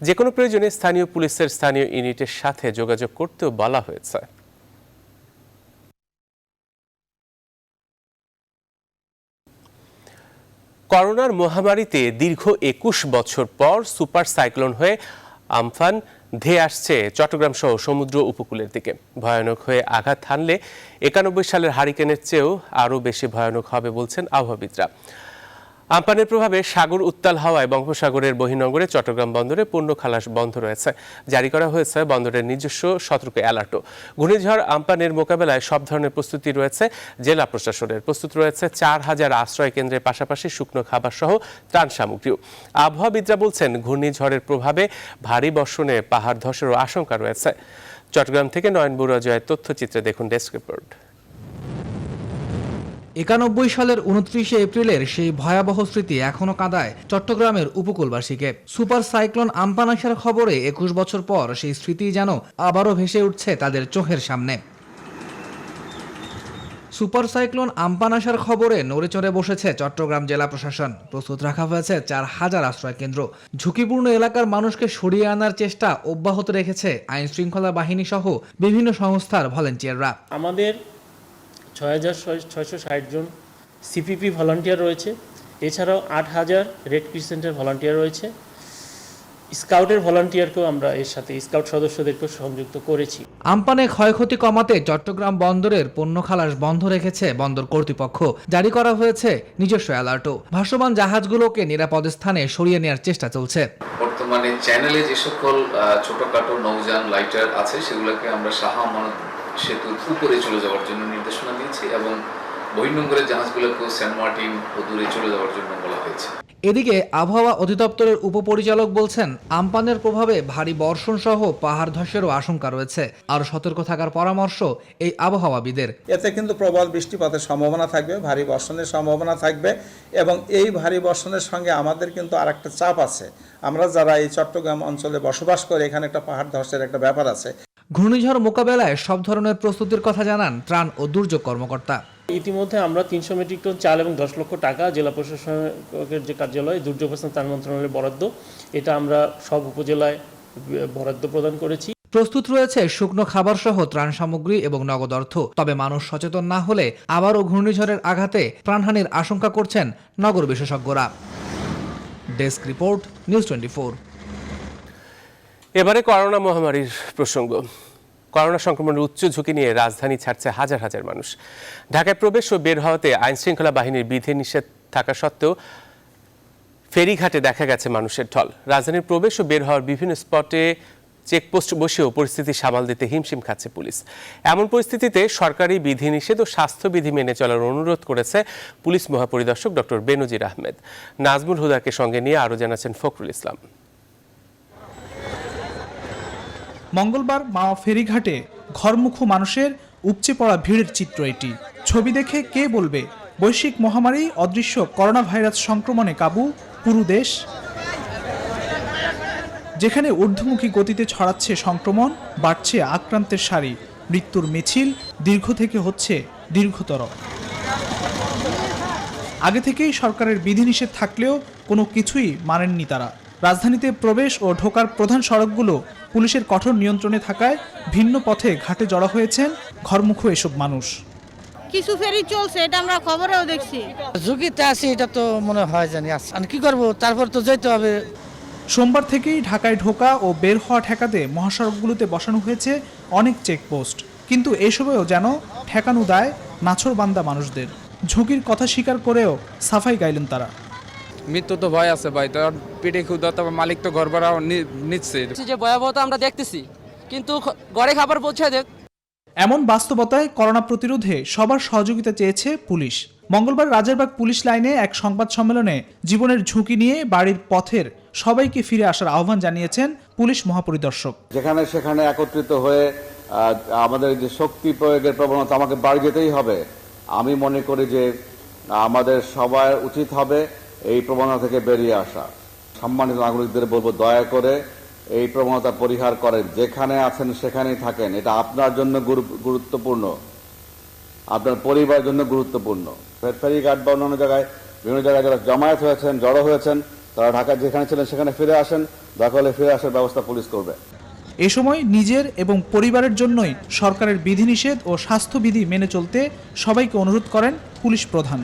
যে কোনো প্রয়োজনে স্থানীয় পুলিশের স্থানীয় ইউনিটের সাথে যোগাযোগ করতেও বলা হয়েছে। করোনার মহামারীতে দীর্ঘ 21 বছর পর সুপার সাইক্লোন হয়ে আমফান ধেয়ে আসছে চট্টগ্রাম সহ সমুদ্র উপকূলের দিকে। ভয়ানক হয়ে আঘাত হানলে 91 সালের হারিকেনের চেয়েও আরও বেশি ভয়ানক হবে বলছেন আবহাওয়াবিদরা। আমফানের প্রভাবে সাগর উত্তাল হওয়ায় বঙ্গোপসাগরের বহির্নোঙরে চট্টগ্রাম বন্দরে পণ্য খালাস বন্ধ রয়েছে। জারি করা হয়েছে বন্দরের নিজস্ব সতর্ক অ্যালার্টও। ঘূর্ণিঝড় আমফানের মোকাবেলায় সব ধরনের প্রস্তুতি রয়েছে জেলা প্রশাসনের। প্রস্তুত রয়েছে 4000 আশ্রয় কেন্দ্রের পাশাপাশি শুকনো খাবার সহ ত্রাণ সামগ্রীও। আবহাওয়াবিদরা বলছেন ঘূর্ণিঝড়ের প্রভাবে ভারী বর্ষণে পাহাড় ধসেরও আশঙ্কা রয়েছে। চট্টগ্রাম থেকে নয়ন বড়ুয়া জয়ের তথ্যচিত্রে দেখুন ডেস্ক রিপোর্ট। 91 সালের 29শে এপ্রিলের সেই ভয়াবহ স্মৃতি এখনো কাঁদায় চট্টগ্রামের উপকূলবাসীকে। সুপার সাইক্লোন আম্পান আসার খবরে 21 বছর পর সেই স্মৃতি যেন আবারও ভেসে উঠছে তাদের চোখের সামনে। সুপার সাইক্লোন আম্পান আসার খবরে নড়েচড়ে বসেছে চট্টগ্রাম জেলা প্রশাসন। প্রস্তুত রাখা হয়েছে 4000 আশ্রয় কেন্দ্র। ঝুঁকিপূর্ণ এলাকার মানুষকে সরিয়ে আনার চেষ্টা অব্যাহত রেখেছে আইন শৃঙ্খলা বাহিনী সহ বিভিন্ন সংস্থার ভলান্টিয়াররা। আমাদের 6660 জন সিপিপি ভলান্টিয়ার রয়েছে, এছাড়াও 8000 রেড ক্রিসেন্টের ভলান্টিয়ার রয়েছে। স্কাউটের ভলান্টিয়ারকেও আমরা এর সাথে স্কাউট সদস্যদেরকেও সংযুক্ত করেছি। আম্পানে ক্ষয়ক্ষতি কমাতে চট্টগ্রাম বন্দরের পণ্য খালাস বন্ধ রেখেছে বন্দর কর্তৃপক্ষ। জারি করা হয়েছে নিজস্ব অ্যালার্টও। ভাসমান জাহাজগুলোকে নিরাপদ স্থানে সরিয়ে নেওয়ার চেষ্টা চলছে। বর্তমানে চ্যানেলে যে সকল ছোটখাটো নৌযান লাইটার আছে সেগুলোকে আমরা শাহ আমানত সেতুর উপরে চলে যাওয়ার জন্য নির্দেশনা দিয়েছি এবং বহির্নোঙরের জাহাজগুলোকেও সেন্ট মার্টিন ও দূরে চলে যাওয়ার জন্য বলা হয়েছে। এদিকে আবহাওয়া অধিদপ্তরের উপপরিচালক বলছেন, আমপানের প্রভাবে ভারী বর্ষণ সহ পাহাড় ধসেরও আশঙ্কা রয়েছে। আর সতর্ক থাকার পরামর্শ এই আবহাওয়াবিদের। এতে কিন্তু প্রবল বৃষ্টিপাতের সম্ভাবনা থাকবে, ভারী বর্ষণের সম্ভাবনা থাকবে এবং এই ভারী বর্ষণের সঙ্গে আমাদের কিন্তু আরেকটা চাপ আছে। আমরা যারা এই চট্টগ্রাম অঞ্চলে বসবাস করি, এখানে একটা পাহাড় ধসের একটা ব্যাপার আছে। ঘূর্ণিঝড় মোকাবেলায় সব ধরনের প্রস্তুতির কথা জানান ত্রাণ ও দুর্যোগ কর্মকর্তা। ইতিমধ্যে আমরা 300 মেট্রিক টন চাল এবং 10 লক্ষ টাকা জেলা প্রশাসকের যে কার্যালয় দুর্যোগ ত্রাণ মন্ত্রণালয়ের বরাদ্দ, এটা আমরা সব উপজেলায় বরাদ্দ প্রদান করেছি। প্রস্তুত রয়েছে শুকনো খাবার সহ ত্রাণ সামগ্রী এবং নগদ অর্থ। তবে মানুষ সচেতন না হলে আবারও ঘূর্ণিঝড়ের আঘাতে প্রাণহানির আশঙ্কা করছেন নগর বিশেষজ্ঞরা। Desk report, news 24। এবারে করোনা মহামারীর প্রসঙ্গ। করোনা সংক্রমণের উচ্চ ঝুঁকি নিয়ে রাজধানী ছাড়ছে হাজার হাজার মানুষ। ঢাকায় প্রবেশ ও বের হওয়াতে আইন শৃঙ্খলা বাহিনীর বিধিনিষেধ থাকা সত্ত্বেও ফেরিঘাটে দেখা গেছে মানুষের ঢল। রাজধানীর প্রবেশ ও বের হওয়ার বিভিন্ন স্পটে চেকপোস্ট বসেও পরিস্থিতি সামাল দিতে হিমশিম খাচ্ছে পুলিশ। এমন পরিস্থিতিতে সরকারি বিধিনিষেধ ও স্বাস্থ্যবিধি মেনে চলার অনুরোধ করেছে পুলিশ মহাপরিদর্শক ডক্টর বেনজির আহমেদ। নাজমুল হুদাকে সঙ্গে নিয়ে আরও জানাচ্ছেন ফখরুল ইসলাম। মঙ্গলবার মাওয়া ফেরিঘাটে ঘরমুখো মানুষের উপচে পড়া ভিড়ের চিত্র এটি। ছবি দেখে কে বলবে বৈশ্বিক মহামারী অদৃশ্য করোনা ভাইরাস সংক্রমণে কাবু পুরো দেশ। যেখানে ঊর্ধ্বমুখী গতিতে ছড়াচ্ছে সংক্রমণ, বাড়ছে আক্রান্তের সারি, মৃত্যুর মিছিল দীর্ঘ থেকে হচ্ছে দীর্ঘতর। আগে থেকেই সরকারের বিধিনিষেধ থাকলেও কোনো কিছুই মানেননি তারা। রাজধানীতে প্রবেশ ও ঢোকার প্রধান সড়কগুলো পুলিশের কঠোর নিয়ন্ত্রণে থাকায় ভিন্ন পথে ঘাটে জড়ো হয়েছেন ঘরমুখো এসব মানুষ। কিছু ফেরি চলছে, এটা আমরা খবরেও দেখছি। ঝুঁকিতে আছি, এটা তো মনে হয় জানি আর কি করবো, তারপর তো যেতে হবে। সোমবার থেকেই ঢাকায় ঢোকা ও বের হওয়া ঠেকাতে মহাসড়কগুলোতে বসানো হয়েছে অনেক চেকপোস্ট। কিন্তু এসবেও যেন ঠেকানো দায় নাছোড়বান্দা মানুষদের। ঝুঁকির কথা স্বীকার করেও সাফাই গাইলেন তারা। মৃত্যু তো ভয় আছে ভাই, তার পেটে ক্ষুধা, তবে মালিক তো ঘর ভাড়া নিচ্ছে। যে ভয়াবহতা আমরা দেখতেছি, কিন্তু ঘরে খাবার পৌঁছে দেখ। এমন বাস্তবতায় করোনা প্রতিরোধে সবার সহযোগিতা চেয়েছে পুলিশ। মঙ্গলবার রাজারবাগ পুলিশ লাইনে এক সংবাদ সম্মেলনে জীবনের ঝুঁকি নিয়ে বাড়ির পথের সবাইকে ফিরে আসার আহ্বান জানিয়েছেন পুলিশ মহাপরিদর্শক। যেখানে সেখানে একত্রিত হয়ে আমাদের যে শক্তি প্রয়োগের প্রবণতা, আমাকে বাড়ি যেতেই হবে, আমি মনে করি যে আমাদের সবার উচিত হবে এই প্রবণতা থেকে বেরিয়ে আসা। সম্মানিত নাগরিকদের বলবো, দয়া করে এই প্রবণতা পরিহার করেন। যেখানে আছেন সেখানেই থাকেন। এটা আপনার জন্য গুরুত্বপূর্ণ, আপনার পরিবারের জন্য গুরুত্বপূর্ণ। ফেরিঘাট বা অন্যান্য জায়গায় বিভিন্ন জায়গায় যারা জমায়েত হয়েছেন, জড়ো হয়েছেন, তারা ঢাকায় যেখানে ছিলেন সেখানে ফিরে আসেন। দরকার হলে ফিরে আসার ব্যবস্থা পুলিশ করবে। এ সময় নিজের এবং পরিবারের জন্যই সরকারের বিধিনিষেধ ও স্বাস্থ্যবিধি মেনে চলতে সবাইকে অনুরোধ করেন পুলিশ প্রধান।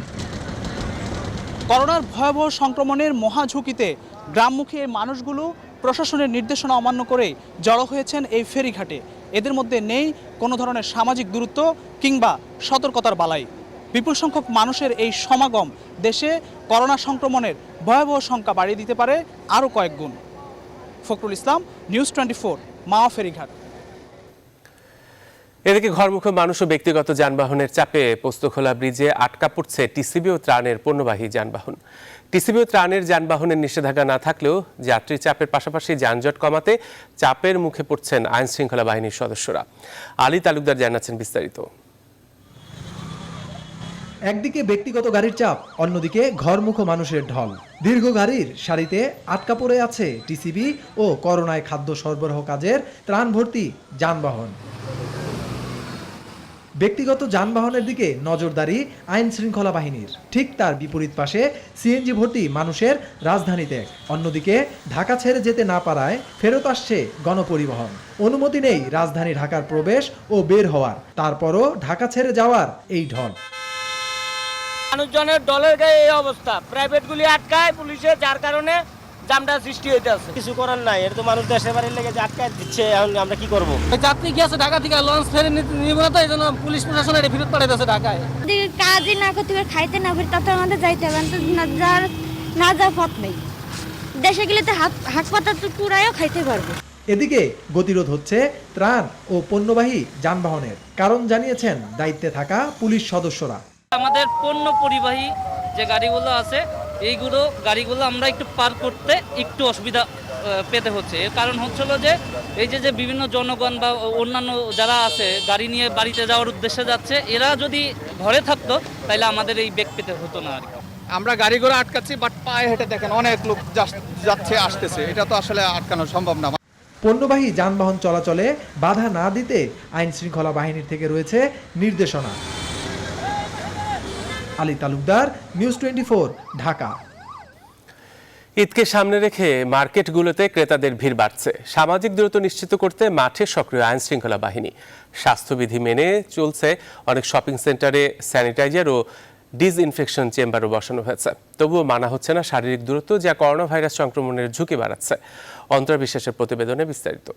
করোনার ভয়াবহ সংক্রমণের মহা ঝুঁকিতে গ্রামমুখী এই মানুষগুলো প্রশাসনের নির্দেশনা অমান্য করে জড়ো হয়েছেন এই ফেরিঘাটে। এদের মধ্যে নেই কোনো ধরনের সামাজিক দূরত্ব কিংবা সতর্কতার বালাই। বিপুল সংখ্যক মানুষের এই সমাগম দেশে করোনা সংক্রমণের ভয়াবহ সংখ্যা বাড়িয়ে দিতে পারে আরও কয়েক গুণ। ফখরুল ইসলাম, নিউজ 24, মাওয়া ফেরিঘাট। এদিকে ঘরমুখো মানুষ ও ব্যক্তিগত যানবাহনের চাপে পোস্তখোলা ব্রিজে আটকা পড়ছে টিসিবি ও ত্রাণের পণ্যবাহী যানবাহন। টিসিবি ও ত্রাণের যানবাহনের নিষেধাজ্ঞা না থাকলেও যাত্রী চাপের পাশাপাশি যানজট কমাতে চাপের মুখে পড়ছেন আইন শৃঙ্খলা বাহিনীর সদস্যরা। আলী তালুকদার জানাচ্ছেন বিস্তারিত। একদিকে ব্যক্তিগত গাড়ির চাপ, অন্যদিকে ঘরমুখো মানুষের ঢল। দীর্ঘ গাড়ির সারিতে আটকা পড়ে আছে টিসিবি ও করোনায় খাদ্য সরবরাহ কাজের ত্রাণ ভর্তি যানবাহন। ব্যক্তিগত যানবাহনের দিকে নজরদারি আইন শৃঙ্খলা বাহিনীর। ঠিক তার বিপরীত পাশে সিএনজি ভর্তি মানুষের রাজধানী ত্যাগ। অন্যদিকে ঢাকা ছেড়ে যেতে না পারায় ফেরত আসছে গণপরিবহন। অনুমতি নেই রাজধানী ঢাকার প্রবেশ ও বের হওয়ার, তারপরও ঢাকা ছেড়ে যাওয়ার এই ঢল। মানুষজনের দলের গায়ে এই অবস্থা, প্রাইভেটগুলি আটকায় পুলিশে, যার কারণে জামটা সৃষ্টি হইতে আছে। কিছু করার নাই, এটা তো মানুষ দেশের বাড়ির লেগে আটকায় দিচ্ছে, এখন আমরা কি করবো? যাত্রী গিয়েছে ঢাকা থেকে লঞ্চ ফেরে নিব না, তো এই জন্য পুলিশ প্রশাসন এটা ফেরত পাঠাইতেছে ঢাকায়। কাজই না করতে পারে, খাইতে না পারে, তাতে আমাদের যাইতে হবে না, যাওয়ার পথ নেই। দেশে গেলে তো হাত পাতা তো পুরাইও খাইতে পারবো। এদিকে গতিরোধ হচ্ছে ত্রাণ ও পণ্যবাহী যানবাহনের, কারণ জানিয়েছেন দায়িত্বে থাকা পুলিশ সদস্যরা। আমাদের পণ্য পরিবাহী যে গাড়িগুলো আছে, এইগুলো গাড়িগুলো আমরা একটু পার করতে একটু অসুবিধা পেতে হচ্ছে। এর কারণ হচ্ছিল যে এই যে বিভিন্ন জনগণ বা অন্যান্য যারা আছে গাড়ি নিয়ে বাড়িতে যাওয়ার উদ্দেশ্যে যাচ্ছে, এরা যদি ঘরে থাকতো তাহলে আমাদের এই বেগ পেতে হতো না আর কি। আমরা গাড়ি ঘোড়া আটকাচ্ছি, বাট পায়ে হেঁটে দেখেন অনেক লোক যাচ্ছে আসতেছে, এটা তো আসলে আটকানো সম্ভব না। পণ্যবাহী যানবাহন চলাচলে বাধা না দিতে আইন শৃঙ্খলা বাহিনীর থেকে রয়েছে নির্দেশনা। আলী তালুকদার, নিউজ 24, ঢাকা। ঈদকে সামনে রেখে মার্কেটগুলোতে ক্রেতাদের ভিড় বাড়ছে। সামাজিক দূরত্ব নিশ্চিত করতে মাঠে সক্রিয় আইন শৃঙ্খলা বাহিনী। স্বাস্থ্যবিধি মেনে চলছে অনেক শপিং সেন্টারে স্যানিটাইজার ও ডিসইনফেকশন চেম্বারও বসানো হয়েছে। তবুও মানা হচ্ছে না শারীরিক দূরত্ব, যা করোনা ভাইরাস সংক্রমণের ঝুঁকি বাড়াচ্ছে। অন্তরা বিশ্বাসের প্রতিবেদনে বিস্তারিত।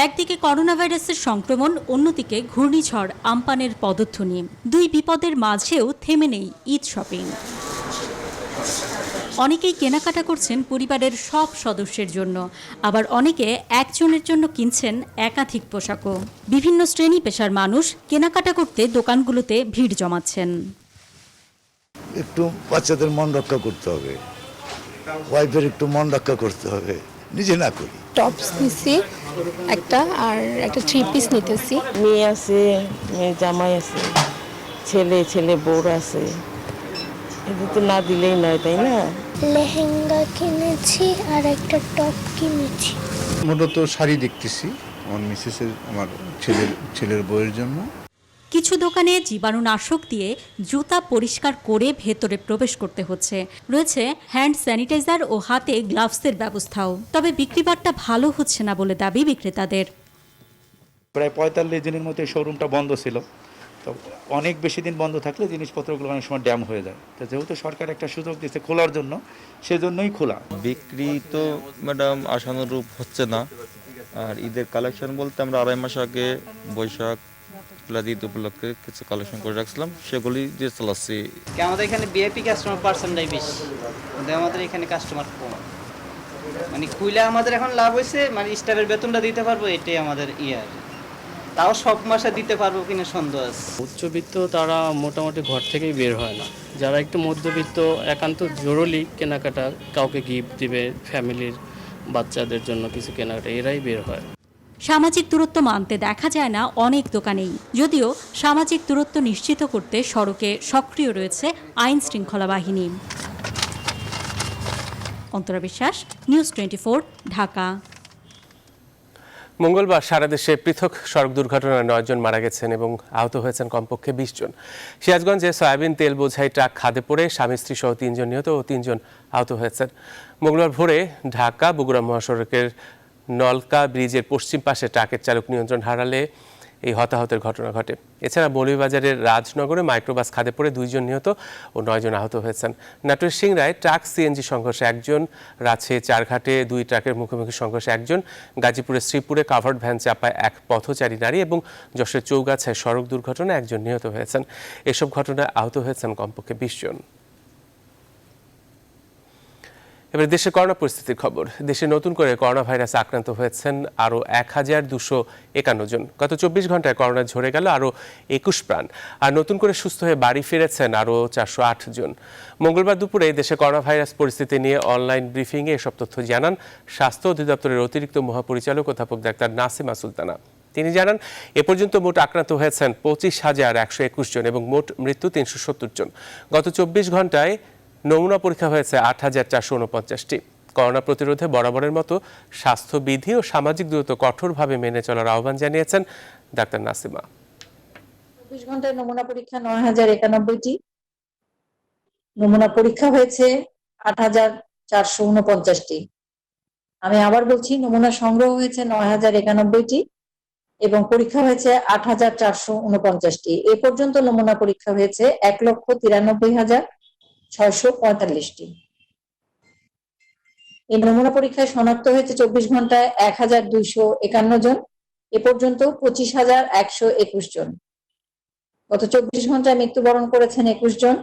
একদিকে করোনা ভাইরাসের সংক্রমণ, অন্যদিকে ঘূর্ণিঝড় আম্পানের পদধ্বনি। দুই বিপদের মাঝেও থেমে নেই ঈদ শপিং। অনেকেই কেনাকাটা করছেন পরিবারের সব সদস্যের জন্য, আবার অনেকে একজনের জন্য কিনছেন একাধিক পোশাকও। বিভিন্ন শ্রেণী পেশার মানুষ কেনাকাটা করতে দোকানগুলোতে ভিড় জমাচ্ছেন। একটু বাচ্চাদের মন রক্ষা করতে হবে, ওয়াইফের একটু মন রক্ষা করতে হবে, নিজে না করি। টপস নিছি একটা, আর একটা 3 পিস নিতেছি। মেয়ে আছে, মেয়ে জামাই আছে, ছেলে বউর আছে, এটা তো না দিলেই নয়, তাই না? লেহেঙ্গা কিনেছি আর একটা টপ কিনেছি। মূলত শাড়ি দেখতেছি আমার মিসেসের, আমার ছেলের বউয়ের জন্য। কিছু দোকানে জীবাণুনাশক দিয়ে জুতা পরিষ্কার করে ভেতরে প্রবেশ করতে হচ্ছে। রয়েছে হ্যান্ড স্যানিটাইজার ও হাতে গ্লাভসের ব্যবস্থাও। তবে বিক্রিবাট্টা ভালো হচ্ছে না বলে দাবি বিক্রেতাদের। প্রায় 45 দিনের মতো এই শোরুমটা বন্ধ ছিল। তো অনেক বেশি দিন বন্ধ থাকলে জিনিসপত্রগুলো অনেক সময় ড্যাম হয়ে যায়। তো যেহেতু সরকার একটা সুযোগ দিচ্ছে খোলার জন্য, সেজন্যই খোলা। বিক্রি তো ম্যাডাম আশানুরূপ হচ্ছে না। আর ঈদের কালেকশন বলতে আমরা 2.5 মাস আগে বৈশাখ ঈদ উপলক্ষে কিছু কালেকশন করে রাখছিলাম, সেগুলি দিয়ে চালাচ্ছি। আমাদের এখানে ভিআইপি কাস্টমার পার্সেন্টটাই বেশি, কিন্তু আমাদের এখানে কাস্টমার কম। মানে খুইলে আমাদের এখন লাভ হয়েছে, মানে স্টাফের বেতনটা দিতে পারবো, এটাই আমাদের ইয়ার। তাও সব মাসে দিতে পারবো কিনা সন্দেহ আছে। উচ্চবিত্ত তারা মোটামুটি ঘর থেকেই বের হয় না। যারা একটু মধ্যবিত্ত, একান্ত জরুরি কেনাকাটা, কাউকে গিফট দিবে, ফ্যামিলির বাচ্চাদের জন্য কিছু কেনাকাটা, এরাই বের হয়। সামাজিক দূরত্ব মানতে দেখা যায় না অনেক দোকানেই। যদিও সামাজিক দূরত্ব নিশ্চিত করতে সড়কে সক্রিয় রয়েছে আইন শৃঙ্খলা বাহিনী। অন্তরা বিশ্বাস, নিউজ 24, ঢাকা। মঙ্গলবার সারা দেশে পৃথক সড়ক দুর্ঘটনায় 9 জন মারা গেছেন এবং আহত হয়েছেন কমপক্ষে 20 জন। সিরাজগঞ্জে সয়াবিন তেল বোঝাই ট্রাক খাদে পড়ে স্বামী স্ত্রী সহ 3 জন নিহত ও 3 জন আহত হয়েছেন। মঙ্গলবার ভোরে ঢাকা বগুড়া মহাসড়কের নলকা ব্রিজের পশ্চিম পাশে ট্রাকের চালক নিয়ন্ত্রণ হারালে এই হতাহতের ঘটনা ঘটে। এছাড়া মৌলভীবাজারের রাজনগরে মাইক্রোবাস খাদে পড়ে 2 জন নিহত ও 9 জন আহত হয়েছেন। নাটোরের সিংড়ায় ট্রাক সিএনজি সংঘর্ষে 1 জন, রাছে চারঘাটে 2 ট্রাকের মুখোমুখি সংঘর্ষে 1 জন, গাজীপুরের শ্রীপুরে কাভার্ড ভ্যান চাপায় 1 পথচারী নারী এবং যশোরের চৌগাছায় সড়ক দুর্ঘটনায় 1 জন নিহত হয়েছেন। এসব ঘটনায় আহত হয়েছেন কমপক্ষে 20 জন। এবার দেশের করোনা পরিস্থিতির খবর। দেশে নতুন করে করোনা ভাইরাসে আক্রান্ত হয়েছেন আরও 1251 জন। গত 24 ঘন্টায় করোনা ঝরে গেল আরও 21 প্রাণ। আর নতুন করে সুস্থ হয়ে বাড়ি ফিরেছেন আরও 408 জন। মঙ্গলবার দুপুরে দেশে করোনা ভাইরাস পরিস্থিতি নিয়ে অনলাইন ব্রিফিংয়ে এসব তথ্য জানান স্বাস্থ্য অধিদপ্তরের অতিরিক্ত মহাপরিচালক অধ্যাপক ডাক্তার নাসিমা সুলতানা। তিনি জানান এ পর্যন্ত মোট আক্রান্ত হয়েছেন 25,121 জন এবং মোট মৃত্যু 370 জন। গত 24 ঘন্টায় নমুনা পরীক্ষা হয়েছে 8,449টি। করোনা প্রতিরোধে বরাবরের মতো স্বাস্থ্যবিধি ও সামাজিক দূরত্ব কঠোরভাবে মেনে চলার আহ্বান জানিয়েছেন ডাক্তার নাসিমা। 24 ঘন্টায় নমুনা পরীক্ষা 9,091টি, নমুনা পরীক্ষা হয়েছে 8,449টি। আমি আবার বলছি, নমুনা সংগ্রহ হয়েছে 9,091টি এবং পরীক্ষা হয়েছে 8,449টি। এ পর্যন্ত নমুনা পরীক্ষা হয়েছে 1,93,645টি। এই নমুনা পরীক্ষায় শনাক্ত হয়েছে 24 ঘন্টায় 1,251 জন। এ পর্যন্ত 25,121 জন। গত 24 ঘন্টায় মৃত্যুবরণ করেছেন 21 জন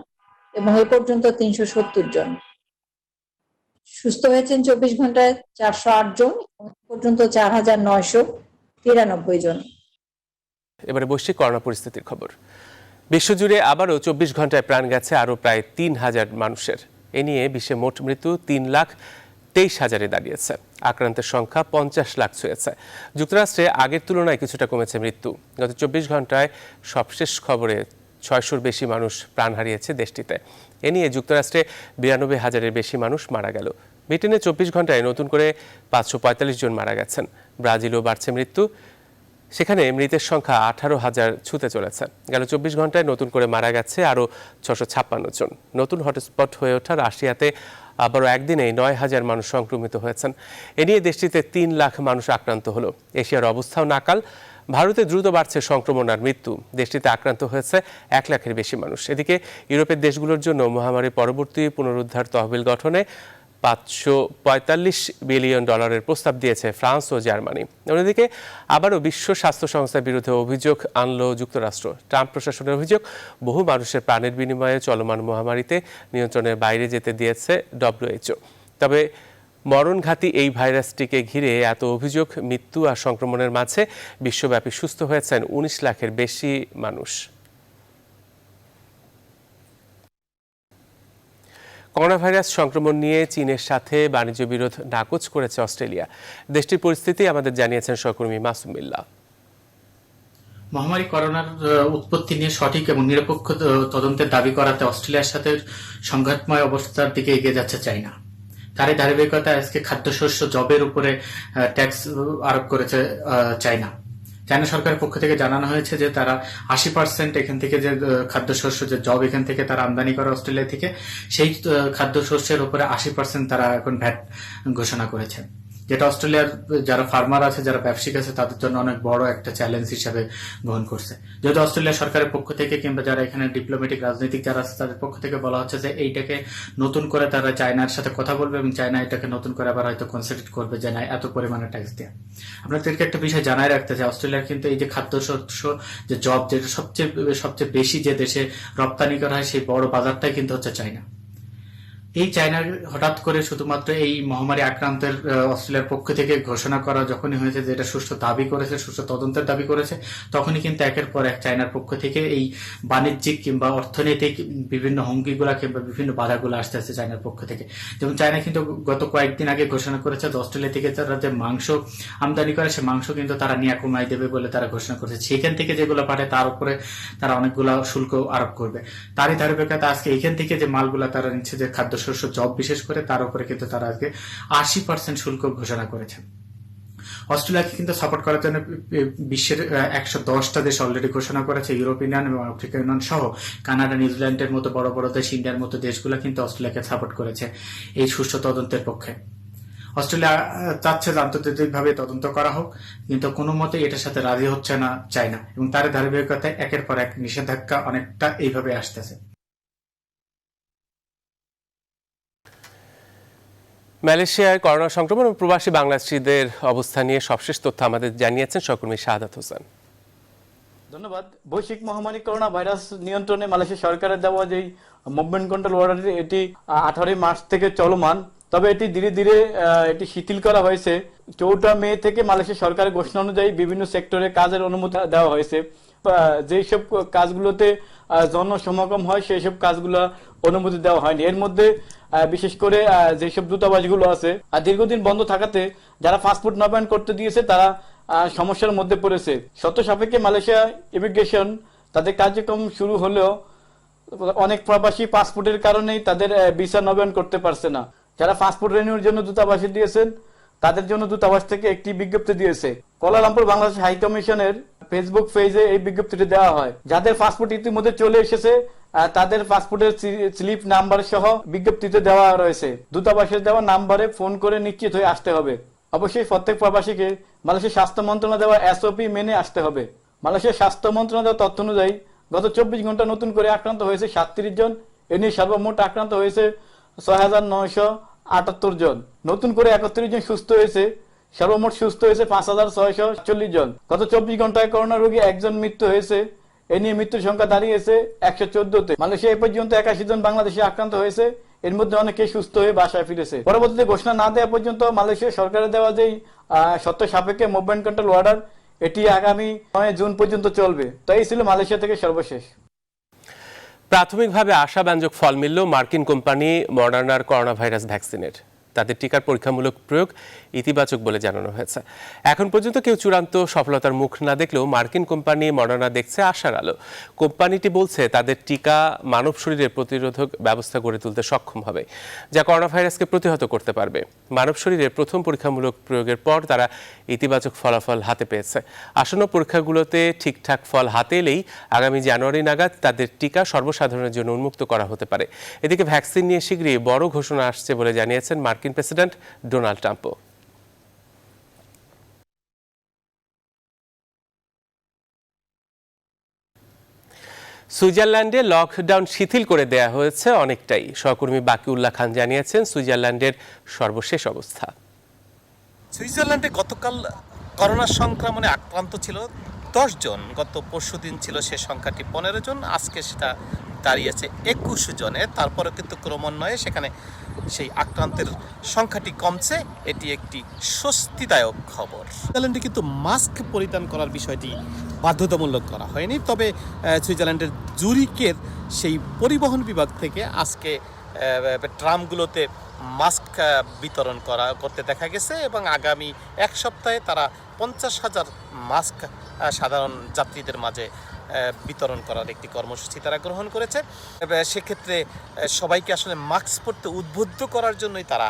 এবং এ পর্যন্ত 370 জন। সুস্থ হয়েছেন 24 ঘন্টায় 408 জন, এ পর্যন্ত 4,993 জন। এবারে বৈশ্বিক করোনা পরিস্থিতির খবর। বিশ্বজুড়ে আবারও 24 ঘন্টায় প্রাণ গেছে আরও প্রায় 3,000 মানুষের। এ নিয়ে বিশ্বে মোট মৃত্যু 3,23,000-এ দাঁড়িয়েছে। আক্রান্তের সংখ্যা 50 লাখ ছুঁয়েছে। যুক্তরাষ্ট্রে আগের তুলনায় কিছুটা কমেছে মৃত্যু। গত 24 ঘন্টায় সবশেষ খবরে 600-র বেশি মানুষ প্রাণ হারিয়েছে দেশটিতে। এ নিয়ে যুক্তরাষ্ট্রে 92,000-এর বেশি মানুষ মারা গেল। ব্রিটেনে 24 ঘন্টায় নতুন করে 545 জন মারা গেছেন। ব্রাজিলেও বাড়ছে মৃত্যু, সেখানে মৃতের সংখ্যা 18,000 ছুঁতে চলেছে। গেল 24 ঘন্টায় নতুন করে মারা গেছে আরও 656 জন। নতুন হটস্পট হয়ে ওঠা রাশিয়াতে আবারও একদিনেই 9,000 মানুষ সংক্রমিত হয়েছেন। এ নিয়ে দেশটিতে 3 লাখ মানুষ আক্রান্ত হলো। এশিয়ার অবস্থাও নাকাল। ভারতে দ্রুত বাড়ছে সংক্রমণ আর মৃত্যু। দেশটিতে আক্রান্ত হয়েছে 1 লাখের বেশি মানুষ। এদিকে ইউরোপের দেশগুলোর জন্য মহামারী পরবর্তী পুনরুদ্ধার তহবিল গঠনে $545 বিলিয়ন প্রস্তাব দিয়েছে ফ্রান্স ও জার্মানি। অন্যদিকে আবারও বিশ্ব স্বাস্থ্য সংস্থার বিরুদ্ধে অভিযোগ আনল যুক্তরাষ্ট্র। ট্রাম্প প্রশাসনের অভিযোগ, বহু মানুষের প্রাণের বিনিময়ে চলমান মহামারীতে নিয়ন্ত্রণের বাইরে যেতে দিয়েছে WHO। তবে মরণঘাতী এই ভাইরাসটিকে ঘিরে এত অভিযোগ, মৃত্যু আর সংক্রমণের মাঝে বিশ্বব্যাপী সুস্থ হয়েছেন 19 লাখের বেশি মানুষ। করোনা ভাইরাস সংক্রমণ নিয়ে চীনের সাথে বাণিজ্য বিরোধ নাকচ করেছে অস্ট্রেলিয়া। দেশটির পরিস্থিতি আমাদের জানিয়েছেন সহকর্মী মাসুম বিল্লাহ। মহামারী করোনার উৎপত্তি নিয়ে সঠিক এবং নিরপেক্ষ তদন্তের দাবি করাতে অস্ট্রেলিয়ার সাথে সংঘাতময় অবস্থার দিকে এগিয়ে যাচ্ছে চায়না। তারই ধারাবাহিকতায় আজকে খাদ্যশস্য জবের উপরে ট্যাক্স আরোপ করেছে চায়না। চায়না সরকারের পক্ষ থেকে জানানো হয়েছে যে তারা 80% এখান থেকে যে খাদ্যশস্য যে জব এখান থেকে তারা আমদানি করে অস্ট্রেলিয়া থেকে, সেই খাদ্যশস্যের উপরে 80% তারা এখন ভ্যাট ঘোষণা করেছে, যেটা অস্ট্রেলিয়ার যারা ফার্মার আছে, যারা ব্যবসায়িক আছে, তাদের জন্য অনেক বড় একটা চ্যালেঞ্জ হিসাবে গ্রহণ করছে। যেহেতু অস্ট্রেলিয়া সরকারের পক্ষ থেকে কিংবা যারা এখানে ডিপ্লোম্যাটিক রাজনৈতিক যারা আছে তাদের পক্ষ থেকে বলা হচ্ছে যে এইটাকে নতুন করে তারা চায়নার সাথে কথা বলবে এবং চায়না এটাকে নতুন করে আবার হয়তো কনসিডার করবে যে না এত পরিমাণে ট্যাক্স দেয়া। আপনাদেরকে একটা বিষয় জানাই রাখতে চাই, অস্ট্রেলিয়ার কিন্তু এই যে খাদ্যশস্য যে জব, যেটা সবচেয়ে বেশি যে দেশে রপ্তানি করা হয়, সেই বড় বাজারটাই কিন্তু হচ্ছে চায়না। এই চায়নার হঠাৎ করে শুধুমাত্র এই মহামারী আক্রান্তের অস্ট্রেলিয়ার পক্ষ থেকে ঘোষণা করা যখনই হয়েছে, যেটা সুষ্ঠু দাবি করেছে, সুষ্ঠু তদন্তের দাবি করেছে, তখনই কিন্তু একের পর এক চায়নার পক্ষ থেকে এই বাণিজ্যিক কিংবা অর্থনৈতিক বিভিন্ন হুমকিগুলা কিংবা বিভিন্ন বাধাগুলো আসতে আসছে চায়নার পক্ষ থেকে। যেমন চায়না কিন্তু গত কয়েকদিন আগে ঘোষণা করেছে যে অস্ট্রেলিয়া থেকে তারা যে মাংস আমদানি করে, সে মাংস কিন্তু তারা নিয়ে কমাই দেবে বলে তারা ঘোষণা করেছে। সেখান থেকে যেগুলো পাঠায় তার উপরে তারা অনেকগুলা শুল্ক আরোপ করবে। তারই ধারাবাহিকতা আজকে এখান থেকে যে মালগুলা তারা নিচ্ছে, যে খাদ্য জব বিশেষ করে, তার উপরে কিন্তু তারা আজকে 80% শুল্ক ঘোষণা করেছে। অস্ট্রেলিয়াকে কিন্তু সাপোর্ট করার জন্য বিশ্বের 110টা দেশ অলরেডি ঘোষণা করেছে। ইউরোপিয়ান ইউনিয়ন এবং আফ্রিকা ইউনিয়ন সহ কানাডা, নিউজিল্যান্ডের মতো বড় বড় দেশ, ইন্ডিয়ার মতো দেশগুলো কিন্তু অস্ট্রেলিয়াকে সাপোর্ট করেছে এই সুষ্ঠু তদন্তের পক্ষে। অস্ট্রেলিয়া চাচ্ছে যে আন্তর্জাতিকভাবে তদন্ত করা হোক, কিন্তু কোনো মতে এটার সাথে রাজি হচ্ছে না চায়না, এবং তার ধারাবাহিকতায় একের পর এক নিষেধাজ্ঞা অনেকটা এইভাবে আসতেছে। মালয়েশিয়ায় করোনা সংক্রমণ ও প্রবাসী বাংলাদেশিদের অবস্থা নিয়ে সবশেষ তথ্য আমাদের জানিয়েছেন সহকর্মী শাহাদাত হোসেন। ধন্যবাদ। বৈশ্বিক মহামারী করোনা ভাইরাস নিয়ন্ত্রণে মালয়েশিয়া সরকারের দেওয়া যে মুভমেন্ট কন্ট্রোল অর্ডার, এটি 18 মার্চ থেকে চলমান। তবে এটি ধীরে ধীরে এটি শিথিল করা হয়েছে। 14 মে থেকে মালয়েশিয়া সরকারের ঘোষণা অনুযায়ী বিভিন্ন সেক্টরে কাজের অনুমতি দেওয়া হয়েছে। যেসব কাজগুলোতে জনসমাগম হয় সেই সব কাজগুলো অনুমতি দেওয়া হয়নি। এর মধ্যে বিশেষ করে যেসব দূতাবাসগুলো আছে দীর্ঘদিন বন্ধ থাকাতে যারা পাসপোর্ট নবায়ন করতে দিয়েছে তারা সমস্যার মধ্যে পড়েছে। শর্ত সাপেক্ষে মালয়েশিয়া ইমিগ্রেশন তাদের কার্যক্রম শুরু হলেও অনেক প্রবাসী পাসপোর্টের কারণেই তাদের ভিসা নবায়ন করতে পারছে না। যারা পাসপোর্ট রিনিউর জন্য দূতাবাসে দিয়েছেন তাদের জন্য দূতাবাস থেকে একটি বিজ্ঞপ্তি দিয়েছে। কুয়ালালামপুর বাংলাদেশ হাই কমিশনের ফেসবুক পেজে এই বিজ্ঞপ্তিটি দেওয়া হয়। যাদের পাসপোর্ট ইতিমধ্যে চলে এসেছে তাদের পাসপোর্টের স্লিপ নাম্বার সহ বিজ্ঞপ্তিতে দেওয়া রয়েছে। দূতাবাসের দেওয়া নাম্বারে ফোন করে নিশ্চিত হয়ে আসতে হবে। অবশ্যই প্রত্যেক প্রবাসীকে মালয়েশিয়ার স্বাস্থ্য মন্ত্রণালয় দেওয়া SOP মেনে আসতে হবে। মালয়েশিয়ার স্বাস্থ্য মন্ত্রণালয় দেওয়া তথ্য অনুযায়ী গত 24 ঘন্টা নতুন করে আক্রান্ত হয়েছে 37 জন। এ নিয়ে সর্বমোট আক্রান্ত হয়েছে 6,978 জন। নতুন করে 31 জন সুস্থ হয়েছে। সর্বমোট সুস্থ হয়েছে 5,640 জন। গত 24 ঘন্টায় করোনা রোগী একজন মৃত্যু হয়েছে। এ নিয়ে মৃত্যুর সংখ্যা দাঁড়িয়েছে 114-তে। মালয়েশিয়া এ পর্যন্ত 81 জন বাংলাদেশি আক্রান্ত হয়েছে। এর মধ্যে অনেকে সুস্থ হয়ে বাসায় ফিরেছে। পরবর্তীতে ঘোষণা না দেওয়া পর্যন্ত মালয়েশিয়া সরকারের দেওয়া যেই শর্ত সাপেক্ষে মুভমেন্ট কন্ট্রোল অর্ডার এটি আগামী 9 জুন পর্যন্ত চলবে। তো এই ছিল মালয়েশিয়া থেকে সর্বশেষ। প্রাথমিকভাবে আশাব্যঞ্জক ফল মিলল মার্কিন কোম্পানি মডার্নার করোনা ভাইরাস ভ্যাকসিনের। তাদের টিকার পরীক্ষামূলক প্রয়োগ ইতিবাচক বলে জানানো হয়েছে। এখন পর্যন্ত কেউ চূড়ান্ত সফলতার মুখ না দেখলেও মার্কিন কোম্পানি মডার্না দেখছে আশার আলো। কোম্পানিটি বলছে তাদের টিকা মানব শরীরের প্রতিরোধক ব্যবস্থা গড়ে তুলতে সক্ষম হবে, যা করোনা ভাইরাসকে প্রতিহত করতে পারবে। মানব শরীরে প্রথম পরীক্ষামূলক প্রয়োগের পর তারা ইতিবাচক ফলাফল হাতে পেয়েছে। আসন্ন পরীক্ষাগুলোতে ঠিকঠাক ফল হাতে এলেই আগামী জানুয়ারি নাগাদ তাদের টিকা সর্বসাধারণের জন্য উন্মুক্ত করা হতে পারে। এদিকে ভ্যাকসিন নিয়ে শীঘ্রই বড় ঘোষণা আসছে বলে জানিয়েছেন মার্কিন প্রেসিডেন্ট ডোনাল্ড ট্রাম্পও। সুইজারল্যান্ডে লকডাউন শিথিল করে দেয়া হয়েছে অনেকটাই। সহকর্মী বাকিউল্লাহ খান জানিয়েছেন সুইজারল্যান্ডের সর্বশেষ অবস্থা। সুইজারল্যান্ডে গতকাল করোনা সংক্রমণে আক্রান্ত ছিল 10 জন। গত পরশুদিন ছিল সে সংখ্যাটি 15 জন। আজকে সেটা দাঁড়িয়েছে 21 জনে। তারপরে কিন্তু ক্রমান্বয়ে সেখানে সেই আক্রান্তের সংখ্যাটি কমছে। এটি একটি স্বস্তিদায়ক খবর। সুইজারল্যান্ডে কিন্তু মাস্ক পরিধান করার বিষয়টি বাধ্যতামূলক করা হয়নি। তবে সুইজারল্যান্ডের জুরিকের সেই পরিবহন বিভাগ থেকে আজকে ট্রামগুলোতে মাস্ক বিতরণ করতে দেখা গেছে এবং আগামী এক সপ্তাহে তারা 50,000 মাস্ক সাধারণ যাত্রীদের মাঝে বিতরণ করার একটি কর্মসূচি তারা গ্রহণ করেছে। সেক্ষেত্রে সবাইকে আসলে মাস্ক পরতে উদ্বুদ্ধ করার জন্যই তারা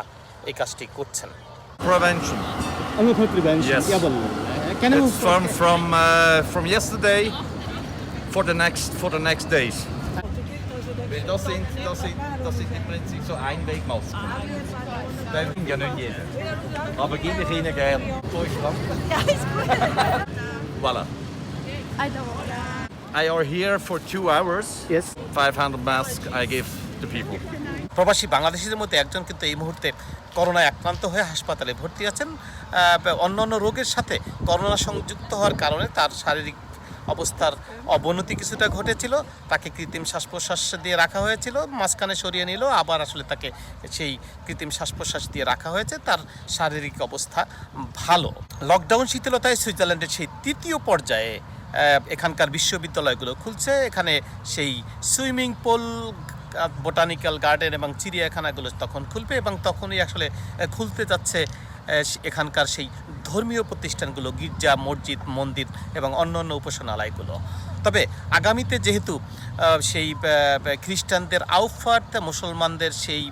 এই কাজটি করছেন। Prevention. Yes. It's from yesterday for the next days. Das sind im Prinzip so Einwegmasken. Dürfen ja nicht jeder. Aber gebe ich Ihnen gern. Voilà. I are here for 2 hours. Yes. 500 masks I give to people. প্রবাসী বাংলাদেশিদের মধ্যে একজন কিন্তু এই মুহূর্তে করোনায় আক্রান্ত হয়ে হাসপাতালে ভর্তি আছেন। অন্যান্য রোগের সাথে করোনা সংযুক্ত হওয়ার কারণে তার শারীরিক অবস্থার অবনতি কিছুটা ঘটেছিল। তাকে কৃত্রিম শ্বাস প্রশ্বাস দিয়ে রাখা হয়েছিল, মাঝখানে সরিয়ে নিল, আবার আসলে তাকে সেই কৃত্রিম শ্বাস প্রশ্বাস দিয়ে রাখা হয়েছে। তার শারীরিক অবস্থা ভালো। লকডাউন শিথিলতায় সুইজারল্যান্ডের সেই তৃতীয় পর্যায়ে এখানকার বিশ্ববিদ্যালয়গুলো খুলছে। এখানে সেই সুইমিং পুল, বোটানিক্যাল গার্ডেন এবং চিড়িয়াখানাগুলো তখন খুলবে এবং তখনই আসলে খুলতে যাচ্ছে এখানকার সেই ধর্মীয় প্রতিষ্ঠানগুলো, গির্জা, মসজিদ, মন্দির এবং অন্যান্য উপাসনালয়গুলো। তবে আগামীতে যেহেতু সেই খ্রিস্টানদের আউফাত, মুসলমানদের সেই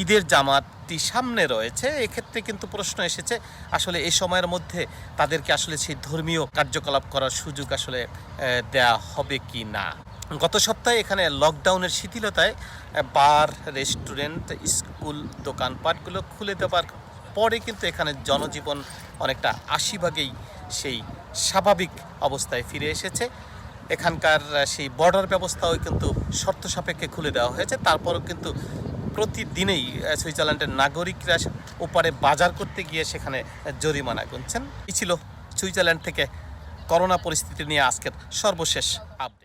ঈদের জামাতটি সামনে রয়েছে, এক্ষেত্রে কিন্তু প্রশ্ন এসেছে আসলে এই সময়ের মধ্যে তাদেরকে আসলে সেই ধর্মীয় কার্যকলাপ করার সুযোগ আসলে দেয়া হবে কি না। গত সপ্তাহে এখানে লকডাউনের শিথিলতায় বার, রেস্টুরেন্ট, স্কুল, দোকানপাটগুলো খুলে দেওয়ার পরে কিন্তু এখানে জনজীবন অনেকটা 80 ভাগেই সেই স্বাভাবিক অবস্থায় ফিরে এসেছে। এখানকার সেই বর্ডার ব্যবস্থাও কিন্তু শর্ত সাপেক্ষে খুলে দেওয়া হয়েছে। তারপরও কিন্তু প্রতিদিনেই সুইজারল্যান্ডের নাগরিকরা ওপারে বাজার করতে গিয়ে সেখানে জরিমানা গুনছেন। এই ছিল সুইজারল্যান্ড থেকে করোনা পরিস্থিতি নিয়ে আজকের সর্বশেষ আপডেট।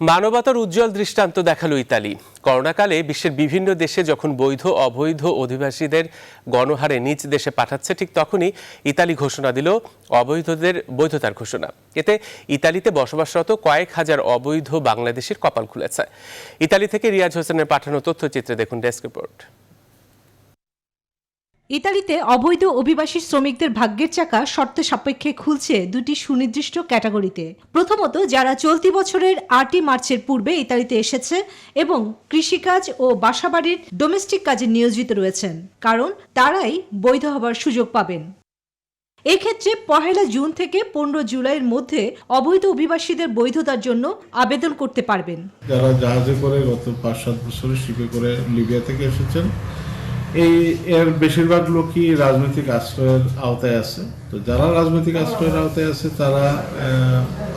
মানবতার উজ্জ্বল দৃষ্টান্ত দেখালো ইতালি। করোনাকালে বিশ্বের বিভিন্ন দেশে যখন বৈধ অবৈধ অধিবাসীদের গণহারে নিজ দেশে পাঠাচ্ছে, ঠিক তখনই ইতালি ঘোষণা দিল অবৈধদের বৈধতার ঘোষণা। এতে ইতালিতে বসবাসরত কয়েক হাজার অবৈধ বাংলাদেশের কপাল খুলেছে। ইতালি থেকে রিয়াজ হোসেনের পাঠানো তথ্যচিত্রে দেখুন ডেস্ক রিপোর্ট। ইতালিতে অবৈধ অভিবাসী শ্রমিকদের ভাগ্যের চাকা শর্ত সাপেক্ষে খুলছে দুটি সুনির্দিষ্ট ক্যাটাগরিতে। প্রথমত, যারা চলতি বছরের 8 মার্চের পূর্বে ইতালিতে এসেছে এবং কৃষিকাজ ও বাসাবাড়ির ডোমেস্টিক কাজে নিয়োজিত রয়েছেন, কারণ তারাই বৈধ হবার সুযোগ পাবেন। এক্ষেত্রে 1 জুন থেকে 15 জুলাইয়ের মধ্যে অবৈধ অভিবাসীদের বৈধতার জন্য আবেদন করতে পারবেন। যারা জাহাজে করে গত 5-7 বছরে শিপে করে লিবিয়া থেকে এসেছেন, এর বেশিরভাগ লোকই রাজনৈতিক আশ্রয়ের আওতায় আছে। তো যারা রাজনৈতিক আশ্রয়ের আওতায় আছে তারা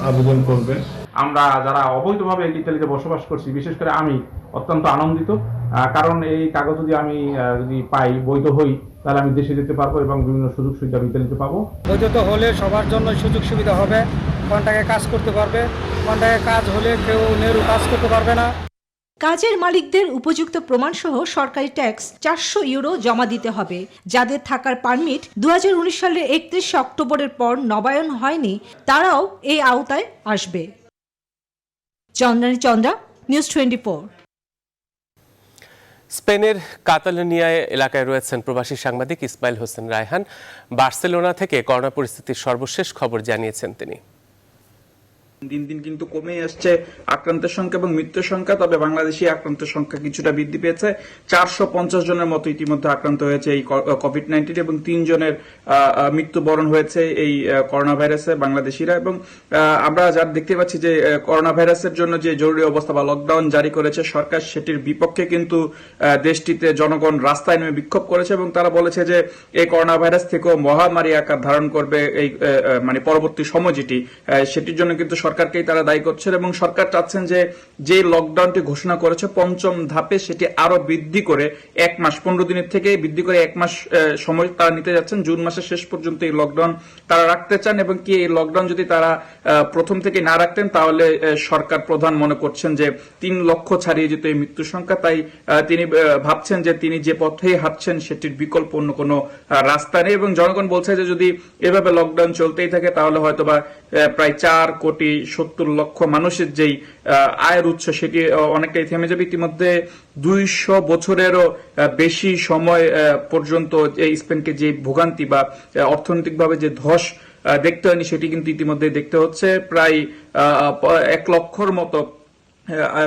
আবেদন করবে। আমরা যারা অবৈধভাবে ইতালিতে বসবাস করছি, বিশেষ করে আমি অত্যন্ত আনন্দিত, কারণ এই কাগজ যদি পাই, বৈধ হই, তাহলে আমি দেশে যেতে পারবো এবং বিভিন্ন সুযোগ সুবিধা ইতালিতে পাবো। বৈধতা হলে সবার জন্য সুযোগ সুবিধা হবে, কন্ট্রাক্টে কাজ করতে পারবে, কন্ট্রাক্টে কাজ হলে কেউ নেরু কাজ করতে পারবে না। কাজের মালিকদের উপযুক্ত প্রমাণসহ সরকারি ট্যাক্স 400 ইউরো জমা দিতে হবে। যাদের থাকার পারমিট 2019 সালের 31 অক্টোবরের পর নবায়ন হয়নি, তারাও এই আওতায় আসবে। চন্দ্রা, নিউজ 24। স্পেনের কাতালোনিয়া এলাকায় রয়েছেন প্রবাসী সাংবাদিক ইসমাইল হোসেন রায়হান। বার্সেলোনা থেকে করোনা পরিস্থিতির সর্বশেষ খবর জানিয়েছেন তিনি। দিন দিন কিন্তু কমে আসছে আক্রান্তের সংখ্যা এবং মৃত্যুর সংখ্যা। তবে বাংলাদেশি আক্রান্তের সংখ্যা কিছুটা বৃদ্ধি পেয়েছে। 450 জনের মতো ইতিমধ্যে আক্রান্ত হয়েছে এই কোভিড-19 এবং 3 জনের মৃত্যুবরণ হয়েছে এই করোনা ভাইরাসে বাংলাদেশিরা। এবং আমরা যার দেখতে পাচ্ছি যে করোনা ভাইরাসের জন্য যে জরুরি অবস্থা বা লকডাউন জারি করেছে সরকার, সেটির বিপক্ষে কিন্তু দেশটিতে জনগণ রাস্তায় নেমে বিক্ষোভ করেছে এবং তারা বলেছে যে এই করোনা ভাইরাস থেকেও মহামারী আকার ধারণ করবে এই পরবর্তী সময় যেটি, সেটির জন্য কিন্তু সরকারকেই তারা দায়ী করছেন। এবং সরকার চাচ্ছেন যে লকডাউনটি ঘোষণা করেছে 5ম ধাপে, সেটি আরো বৃদ্ধি করে 1 মাস, 15 দিনের থেকে বৃদ্ধি করে 1 মাস সময় তারা নিতে যাচ্ছেন। জুন মাসের শেষ পর্যন্ত এই লকডাউন তারা রাখতে চান। এবং কি এই লকডাউন যদি তারা প্রথম থেকে না রাখতেন, তাহলে সরকার প্রধান মনে করছেন যে 3 লক্ষ ছাড়িয়ে যেত এই মৃত্যুর সংখ্যা। তাই তিনি ভাবছেন যে তিনি যে পথেই হাঁটছেন সেটির বিকল্প অন্য কোনো রাস্তা নেই। এবং জনগণ বলছে যে যদি এভাবে লকডাউন চলতেই থাকে, তাহলে হয়তোবা প্রায় 4,70,00,000 মানুষের যেই আয়ের উৎস সেটি অনেকটাই থেমে যাবে। ইতিমধ্যে 200 বছরেরও বেশি সময় পর্যন্ত এই স্পেনকে যে ভোগান্তি বা অর্থনৈতিকভাবে যে ধস দেখতে হয়নি, সেটি কিন্তু ইতিমধ্যে দেখতে হচ্ছে। প্রায় 1 লক্ষর মতো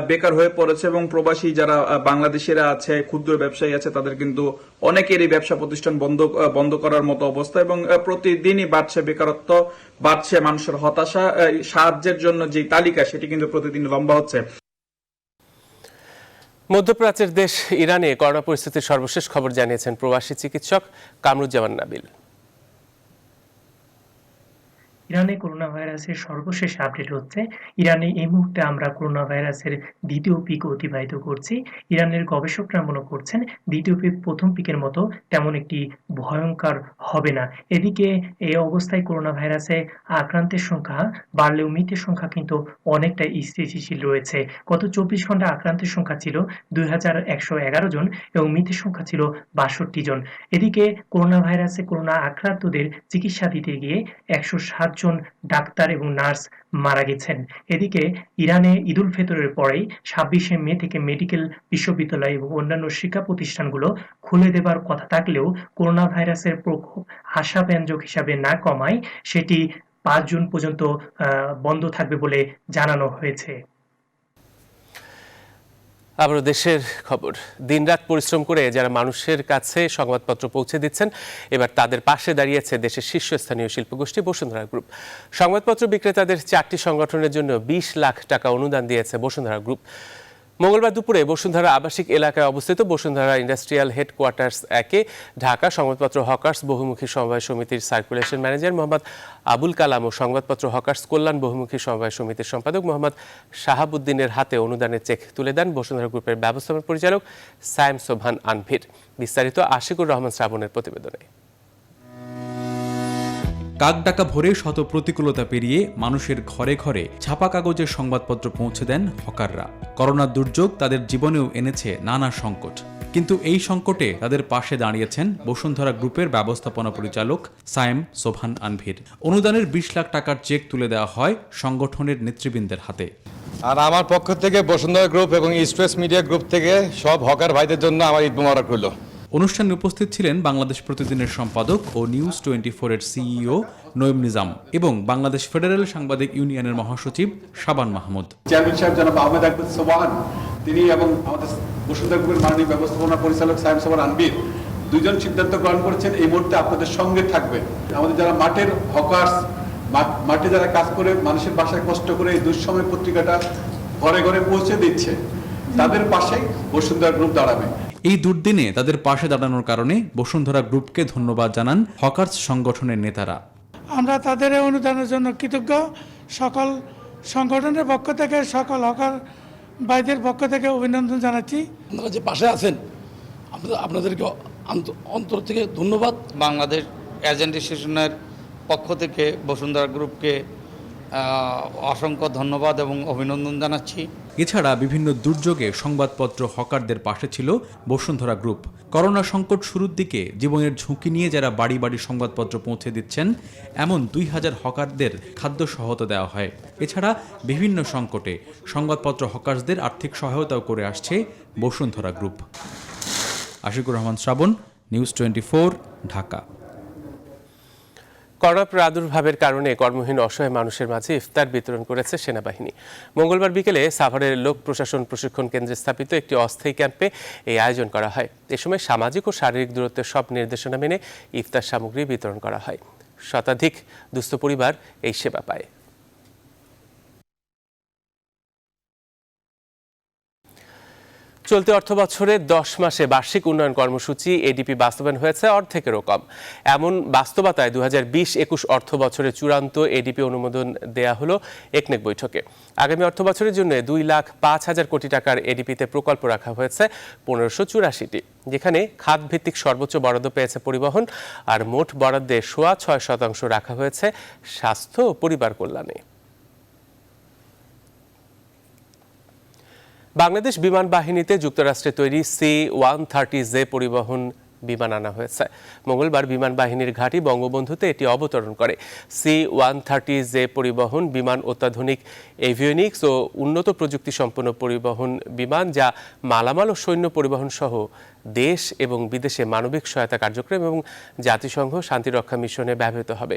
বেকার হয়ে পড়েছে এবং প্রবাসী যারা বাংলাদেশিরা আছে, ক্ষুদ্র ব্যবসায়ী আছে, তাদের কিন্তু অনেকেরই ব্যবসা প্রতিষ্ঠান বন্ধ করার মতো অবস্থা। এবং প্রতিদিনই বাড়ছে বেকারত্ব, বাড়ছে মানুষের হতাশা। সাহায্যের জন্য যে তালিকা সেটি কিন্তু প্রতিদিন লম্বা হচ্ছে। মধ্যপ্রাচ্যের দেশ ইরানে করোনা পরিস্থিতির সর্বশেষ খবর জানিয়েছেন প্রবাসী চিকিৎসক কামরুজ্জামান নাবিল। ইরানে করোনা ভাইরাসের সর্বশেষ আপডেট হচ্ছে, ইরানে এই মুহূর্তে আমরা করোনা ভাইরাসের দ্বিতীয় পিক অতিবাহিত করছি। ইরানের গবেষকরা মনে করছেন দ্বিতীয় পিক প্রথম পিকের মতো তেমন একটি ভয়ঙ্কর হবে না। এদিকে এই অবস্থায় করোনা ভাইরাসে আক্রান্তের সংখ্যা বাড়লেও মৃতের সংখ্যা কিন্তু অনেকটা স্থিতিশীল রয়েছে। গত 24 ঘন্টা আক্রান্তের সংখ্যা ছিল 2111 জন এবং মৃতের সংখ্যা ছিল 62 জন। এদিকে করোনা আক্রান্তদের চিকিৎসা দিতে গিয়ে 107 জন ডাক্তার এবং নার্স মারা গেছেন। এদিকে ইরানে ঈদুল ফিতরের পরেই 26শে মে থেকে মেডিকেল বিশ্ববিদ্যালয় এবং অন্যান্য শিক্ষা প্রতিষ্ঠানগুলো খুলে দেবার কথা থাকলেও করোনা ভাইরাসের প্রকোপ আশাব্যঞ্জক হিসাবে না কমায় সেটি 5 জুন পর্যন্ত বন্ধ থাকবে বলে জানানো হয়েছে। আবারও দেশের খবর। দিনরাত পরিশ্রম করে যারা মানুষের কাছে সংবাদপত্র পৌঁছে দিচ্ছেন, এবার তাদের পাশে দাঁড়িয়েছে দেশের শীর্ষস্থানীয় শিল্পগোষ্ঠী বসুন্ধরা গ্রুপ। সংবাদপত্র বিক্রেতাদের 4টি সংগঠনের জন্য 20 লাখ টাকা অনুদান দিয়েছে বসুন্ধরা গ্রুপ। মঙ্গলবার দুপুরে বসুন্ধরা আবাসিক এলাকায় অবস্থিত বসুন্ধরা ইন্ডাস্ট্রিয়াল হেডকোয়ার্টার্স 1-এ ঢাকা সংবাদপত্র হকার্স বহুমুখী সমবায় সমিতির সার্কুলেশন ম্যানেজার মোহাম্মদ আবুল কালাম ও সংবাদপত্র হকার্স কল্যাণ বহুমুখী সমবায় সমিতির সম্পাদক মোহাম্মদ শাহাবুদ্দিনের হাতে অনুদানের চেক তুলে দেন বসুন্ধরা গ্রুপের ব্যবস্থাপনা পরিচালক সায়েম সোবহান আনভির। বিস্তারিত আশিকুর রহমান শ্রাবণের প্রতিবেদনে। কাকডাকা ভোরে শত প্রতিকূলতা পেরিয়ে মানুষের ঘরে ঘরে ছাপা কাগজের সংবাদপত্র পৌঁছে দেন হকাররা। করোনার দুর্যোগ তাদের জীবনেও এনেছে নানা সংকট, কিন্তু এই সংকটে তাদের পাশে দাঁড়িয়েছেন বসুন্ধরা গ্রুপের ব্যবস্থাপনা পরিচালক সায়েম সোবহান আনভির। অনুদানের 20 লাখ টাকার চেক তুলে দেওয়া হয় সংগঠনের নেতৃবৃন্দের হাতে। আর আমার পক্ষ থেকে বসুন্ধরা গ্রুপ এবং ইস্ট ওয়েস্ট মিডিয়া গ্রুপ থেকে সব হকার ভাইদের জন্য আমার ঈদ মোবারক রইল। অনুষ্ঠানে উপস্থিত ছিলেন বাংলাদেশ প্রতিদিনের সম্পাদক ও নিউজ 24 এর সিইও নঈম নিজাম এবং বাংলাদেশ ফেডারেল সাংবাদিক ইউনিয়নের মহাসচিব শাবান মাহমুদ। চেয়ারম্যান সাহেব জনাব আহমেদ আকবর সোবাহান তিনি এবং আমাদের বসুন্ধরা গ্রুপের মাননীয় ব্যবস্থাপনা পরিচালক সাহেব সোবান আনবির দুইজন সিদ্ধান্ত গ্রহণ করেছেন এই মুহূর্তে আপনাদের সঙ্গে থাকবেন। আমাদের যারা মাঠের হকার্স, মাঠে যারা কাজ করে মানুষের বাসায় কষ্ট করে এই দুঃসময় পত্রিকাটা ঘরে ঘরে পৌঁছে দিচ্ছে, তাদের পাশেই বসুন্ধরা গ্রুপ দাঁড়াবে। এই দুর্দিনে তাদের পাশে দাঁড়ানোর কারণে বসুন্ধরা গ্রুপকে ধন্যবাদ জানান হকার্স সংগঠনের নেতারা। আমরা তাদের এই অনুদানের জন্য কৃতজ্ঞ। সকল সংগঠনের পক্ষ থেকে, সকল হকার ভাইদের পক্ষ থেকে অভিনন্দন জানাচ্ছি। আপনারা যে পাশে আছেন আপনাদেরকে অন্তর থেকে ধন্যবাদ। বাংলাদেশ এজেন্ট অ্যাসোসিয়েশনের পক্ষ থেকে বসুন্ধরা গ্রুপকে অসংখ্য ধন্যবাদ এবং অভিনন্দন জানাচ্ছি। এছাড়া বিভিন্ন দুর্যোগে সংবাদপত্র হকারদের পাশে ছিল বসুন্ধরা গ্রুপ। করোনা সংকট শুরুর দিকে জীবনের ঝুঁকি নিয়ে যারা বাড়ি বাড়ি সংবাদপত্র পৌঁছে দিচ্ছেন এমন 2000 হকারদের খাদ্য সহায়তা দেওয়া হয়। এছাড়া বিভিন্ন সংকটে সংবাদপত্র হকার্সদের আর্থিক সহায়তাও করে আসছে বসুন্ধরা গ্রুপ। আশিকুর রহমান শ্রাবণ, নিউজ 24, ঢাকা। করোনা প্রাদুর্ভাবের কারণে কর্মহীন অসহায় মানুষের মাঝে ইফতার বিতরণ করেছে সেনাবাহিনী। মঙ্গলবার বিকেলে সাভারের লোক প্রশাসন প্রশিক্ষণ কেন্দ্রে স্থাপিত একটি অস্থায়ী ক্যাম্পে এই আয়োজন করা হয়। এ সময় সামাজিক ও শারীরিক দূরত্বের সব নির্দেশনা মেনে ইফতার সামগ্রী বিতরণ করা হয়। শতাধিক দুস্থ পরিবার এই সেবা পায়। চলতি অর্থবছরে 10 মাসে বার্ষিক উন্নয়ন কর্মসূচি এডিপি বাস্তবায়ন হয়েছে অর্ধেকেরও কম। এমন বাস্তবতায় 2020-21 অর্থ বছরে চূড়ান্ত এডিপি অনুমোদন দেয়া হলো একনেক বৈঠকে। আগামী অর্থ বছরের জন্য 2,05,000 কোটি টাকার এডিপিতে প্রকল্প রাখা হয়েছে 1584টি, যেখানে খাতভিত্তিক সর্বোচ্চ বরাদ্দ পেয়েছে পরিবহন, আর মোট বরাদ্দে 6.6% রাখা হয়েছে স্বাস্থ্য ও পরিবার কল্যাণে। বাংলাদেশ বিমান বাহিনীতে যুক্তরাষ্ট্রে তৈরি C-130J পরিবহন বিমান আনা হয়েছে। মঙ্গলবার বিমান বাহিনীর ঘাঁটি বঙ্গবন্ধুতে এটি অবতরণ করে। C-130J পরিবহন বিমান অত্যাধুনিক এভিওনিক্স ও উন্নত প্রযুক্তি সম্পন্ন পরিবহন বিমান, যা মালামাল ও সৈন্য পরিবহন সহ দেশ এবং বিদেশে মানবিক সহায়তা কার্যক্রম এবং জাতিসংঘ শান্তিরক্ষা মিশনে ব্যবহৃত হবে।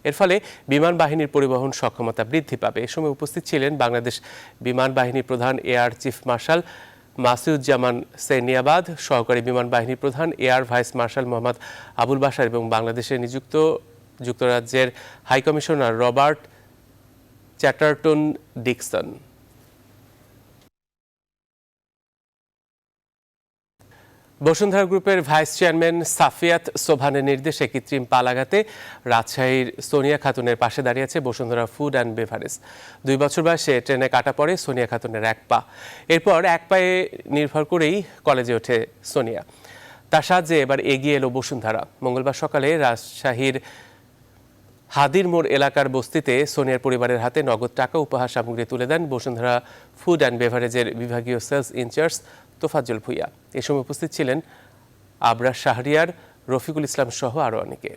এর ফলে বিমান বাহিনীর পরিবহন সক্ষমতা বৃদ্ধি পাবে। এ সময় উপস্থিত ছিলেন বাংলাদেশ বিমান বাহিনীর প্রধান air chief marshal Masihuzzaman Serniabat, সহকারী বিমান বাহিনী প্রধান air vice marshal Mohammad Abul Bashar এবং বাংলাদেশে নিযুক্ত যুক্তরাজ্যের high commissioner Robert Chatterton Dickson. Bashundhara গ্রুপের ভাইস চেয়ারম্যান সাফিয়াত সোবহানের নির্দেশে কৃত্রিম পা লাগাতে রাজশাহীর সোনিয়া খাতুনের পাশে দাঁড়িয়েছে বসুন্ধরা ফুড অ্যান্ড বেভারেজ। 2 বছর বয়সে ট্রেনে কাটা পড়ে সোনিয়া খাতুনের এক পা। এরপর এক পায়ে নির্ভর করেই কলেজে ওঠে সোনিয়া। তার সাহায্যে এবার এগিয়ে এলো বসুন্ধরা। মঙ্গলবার সকালে রাজশাহীর হাদির মোড় এলাকার বস্তিতে সোনিয়ার পরিবারের হাতে নগদ টাকা উপহার সামগ্রী তুলে দেন বসুন্ধরা ফুড অ্যান্ড বেভারেজের বিভাগীয় সেলস ইনচার্জ তোফাজ্জল ভুইয়া। এ সময় উপস্থিত ছিলেন আবরার শাহরিয়ার, রফিকুল ইসলাম সহ আরও অনেকে।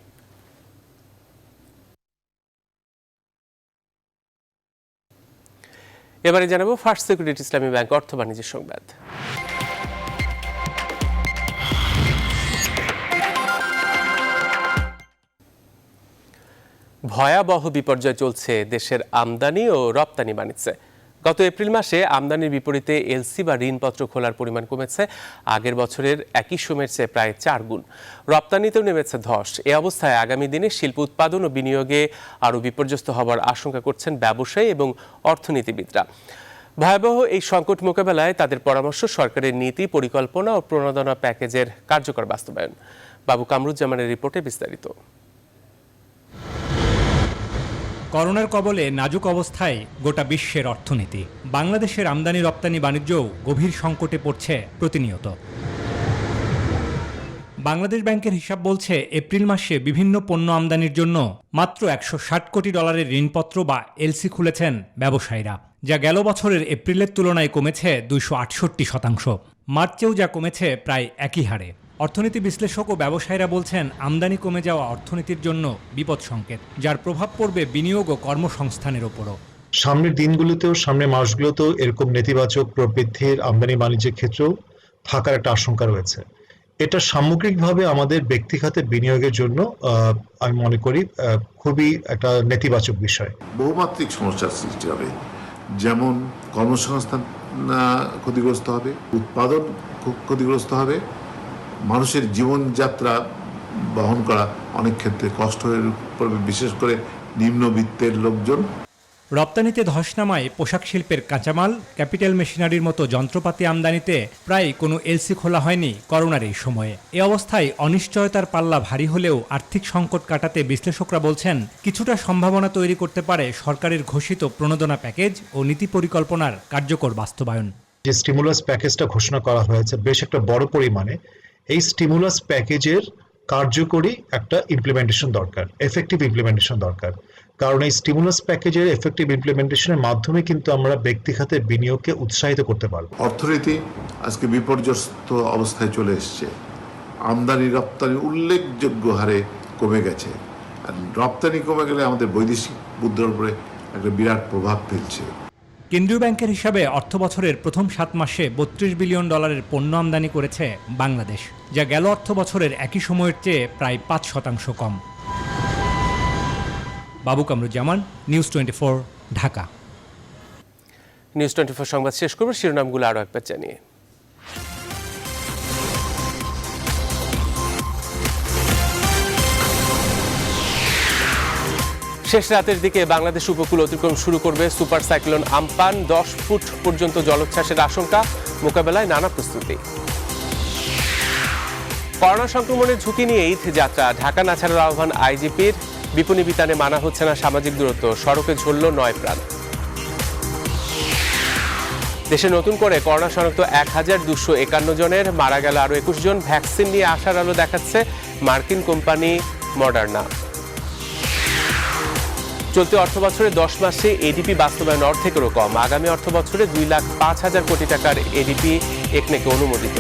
এবারে জানাবো ফার্স্ট সিকিউরিটি ইসলামী ব্যাংক অর্থ বাণিজ্যের সংবাদ। ভয়াবহ বিপর্যয় চলছে দেশের আমদানি ও রপ্তানি বাণিজ্যে। গত এপ্রিল মাসে আমদানির বিপরীতে এলসি বা ঋণপত্র খোলার পরিমাণ কমেছে আগের বছরের একই সময়ের চেয়ে প্রায় 4 গুণ। রপ্তানিতেও নেমেছে ধস। এ অবস্থায় আগামী দিনে শিল্প উৎপাদন ও বিনিয়োগে আরও বিপর্যস্ত হওয়ার আশঙ্কা করছেন ব্যবসায়ী এবং অর্থনীতিবিদরা। ভয়াবহ এই সংকট মোকাবেলায় তাদের পরামর্শ সরকারের নীতি, পরিকল্পনা ও প্রণোদনা প্যাকেজের কার্যকর বাস্তবায়ন। বাবু কামরুজ্জামানের রিপোর্টে বিস্তারিত। করোনার কবলে নাজুক অবস্থায় গোটা বিশ্বের অর্থনীতি। বাংলাদেশের আমদানি রপ্তানি বাণিজ্যও গভীর সংকটে পড়ছে প্রতিনিয়ত। বাংলাদেশ ব্যাংকের হিসাব বলছে এপ্রিল মাসে বিভিন্ন পণ্য আমদানির জন্য মাত্র $160 কোটি ঋণপত্র বা এলসি খুলেছেন ব্যবসায়ীরা, যা গেল বছরের এপ্রিলের তুলনায় কমেছে 268%। মার্চেও যা কমেছে প্রায় একই হারে। অর্থনীতি বিশ্লেষক ও ব্যবসায়ীরা বলছেন আমদানি কমে যাওয়া অর্থনীতির জন্য বিপদ সংকেত, যার প্রভাব পড়বে বিনিয়োগ ও কর্মসংস্থানের ওপরও। সামনের দিনগুলোতেও, সামনের মাসগুলোতেও এরকম নেতিবাচক প্রবৃদ্ধির আমদানি বাণিজ্যের ক্ষেত্রেও থাকার একটা আশঙ্কা রয়েছে। এটা সামগ্রিকভাবে আমাদের ব্যক্তি খাতে বিনিয়োগের জন্য আমি মনে করি খুবই একটা নেতিবাচক বিষয়। বহুমাত্রিক সমস্যার সৃষ্টি হবে, যেমন কর্মসংস্থান ক্ষতিগ্রস্ত হবে, উৎপাদন ক্ষতিগ্রস্ত হবে, মানুষের জীবনযাত্রা বহন করা অনেক ক্ষেত্রে কষ্ট হয়ে পড়বে, বিশেষ করে নিম্নবিত্তের লোকজন। রপ্তানিতে ধস নামায় পোশাক শিল্পের কাঁচামাল, ক্যাপিটাল মেশিনারির মতো যন্ত্রপাতি আমদানিতে প্রায় কোনো এলসি খোলা হয়নি করোনার এই সময়ে। এ অবস্থায় অনিশ্চয়তার পাল্লা ভারী হলেও আর্থিক সংকট কাটাতে বিশ্লেষকরা বলছেন কিছুটা সম্ভাবনা তৈরি করতে পারে সরকারের ঘোষিত প্রণোদনা প্যাকেজ ও নীতি পরিকল্পনার কার্যকর বাস্তবায়ন। যে স্টিমুলাস প্যাকেজটা ঘোষণা করা হয়েছে বেশ একটা বড় পরিমাণে, এই স্টিমুলাস প্যাকেজের কার্যকরী একটা ইমপ্লিমেন্টেশন দরকার, এফেক্টিভ ইমপ্লিমেন্টেশন দরকার। কারণ এই স্টিমুলাস প্যাকেজের এফেক্টিভ ইমপ্লিমেন্টেশনের মাধ্যমে কিন্তু আমরা ব্যক্তি খাতে বিনিয়োগকে উৎসাহিত করতে পারব। অর্থনীতি আজকে বিপর্যস্ত অবস্থায় চলে এসছে, আমদানি রপ্তানি উল্লেখযোগ্য হারে কমে গেছে, আর রপ্তানি কমে গেলে আমাদের বৈদেশিক মুদ্রার উপরে একটা বিরাট প্রভাব ফেলছে। কেন্দ্রীয় ব্যাংকের হিসাবে অর্থবছরের প্রথম 7 মাসে $32 বিলিয়ন পণ্য আমদানি করেছে বাংলাদেশ, যা গেল অর্থবছরের একই সময়ের চেয়ে প্রায় 5% কম। বাবু কামরুজ্জামান, নিউজ 24, ঢাকা। নিউজ 24 সংবাদ শেষ করব শিরোনামগুলো আরও একবার জানিয়ে। শেষ রাতের দিকে বাংলাদেশ উপকূল অতিক্রম শুরু করবে সুপার সাইক্লোন আম্পান। 10 ফুট পর্যন্ত জলোচ্ছ্বাসের আশঙ্কা, মোকাবেলায় নানা প্রস্তুতি। করোনা সংক্রমণের ঝুঁকি নিয়ে ঈদ যাত্রা, ঢাকা না ছাড়ার আহ্বান আইজিপির। বিপণী বিতানে মানা হচ্ছে না সামাজিক দূরত্ব, সড়কে ঝরল 9 প্রাণ। দেশে নতুন করে করোনা শনাক্ত 1251 জনের, মারা গেল আরও 21 জন। ভ্যাকসিন নিয়ে আশার আলো দেখাচ্ছে মার্কিন কোম্পানি মডার্না। চলতি অর্থবছরে 10 মাসে এডিপি বাস্তবায়ন অর্ধেকেরও কম। আগামী অর্থবছরে 2,05,000 কোটি টাকার এডিপি একনেকে অনুমোদিত।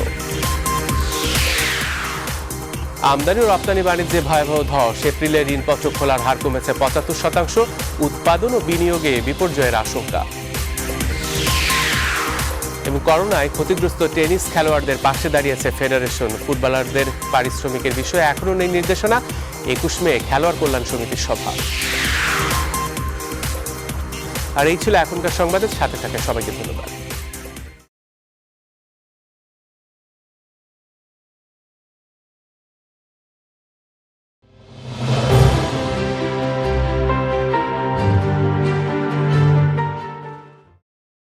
আমদানি ও রপ্তানি বাণিজ্যে ভয়াবহ ধস, এপ্রিলে ঋণপত্র খোলার হার কমেছে 75%। উৎপাদন ও বিনিয়োগে বিপর্যয়ের আশঙ্কা। এবং করোনায় ক্ষতিগ্রস্ত টেনিস খেলোয়াড়দের পাশে দাঁড়িয়েছে ফেডারেশন। ফুটবলারদের পারিশ্রমিকের বিষয়ে এখনও নেই নির্দেশনা। 21 মে খেলোয়াড় কল্যাণ সমিতির সভা। আর এই ছিল এখনকার সংবাদের সাথে থাকা সবাইকে ধন্যবাদ।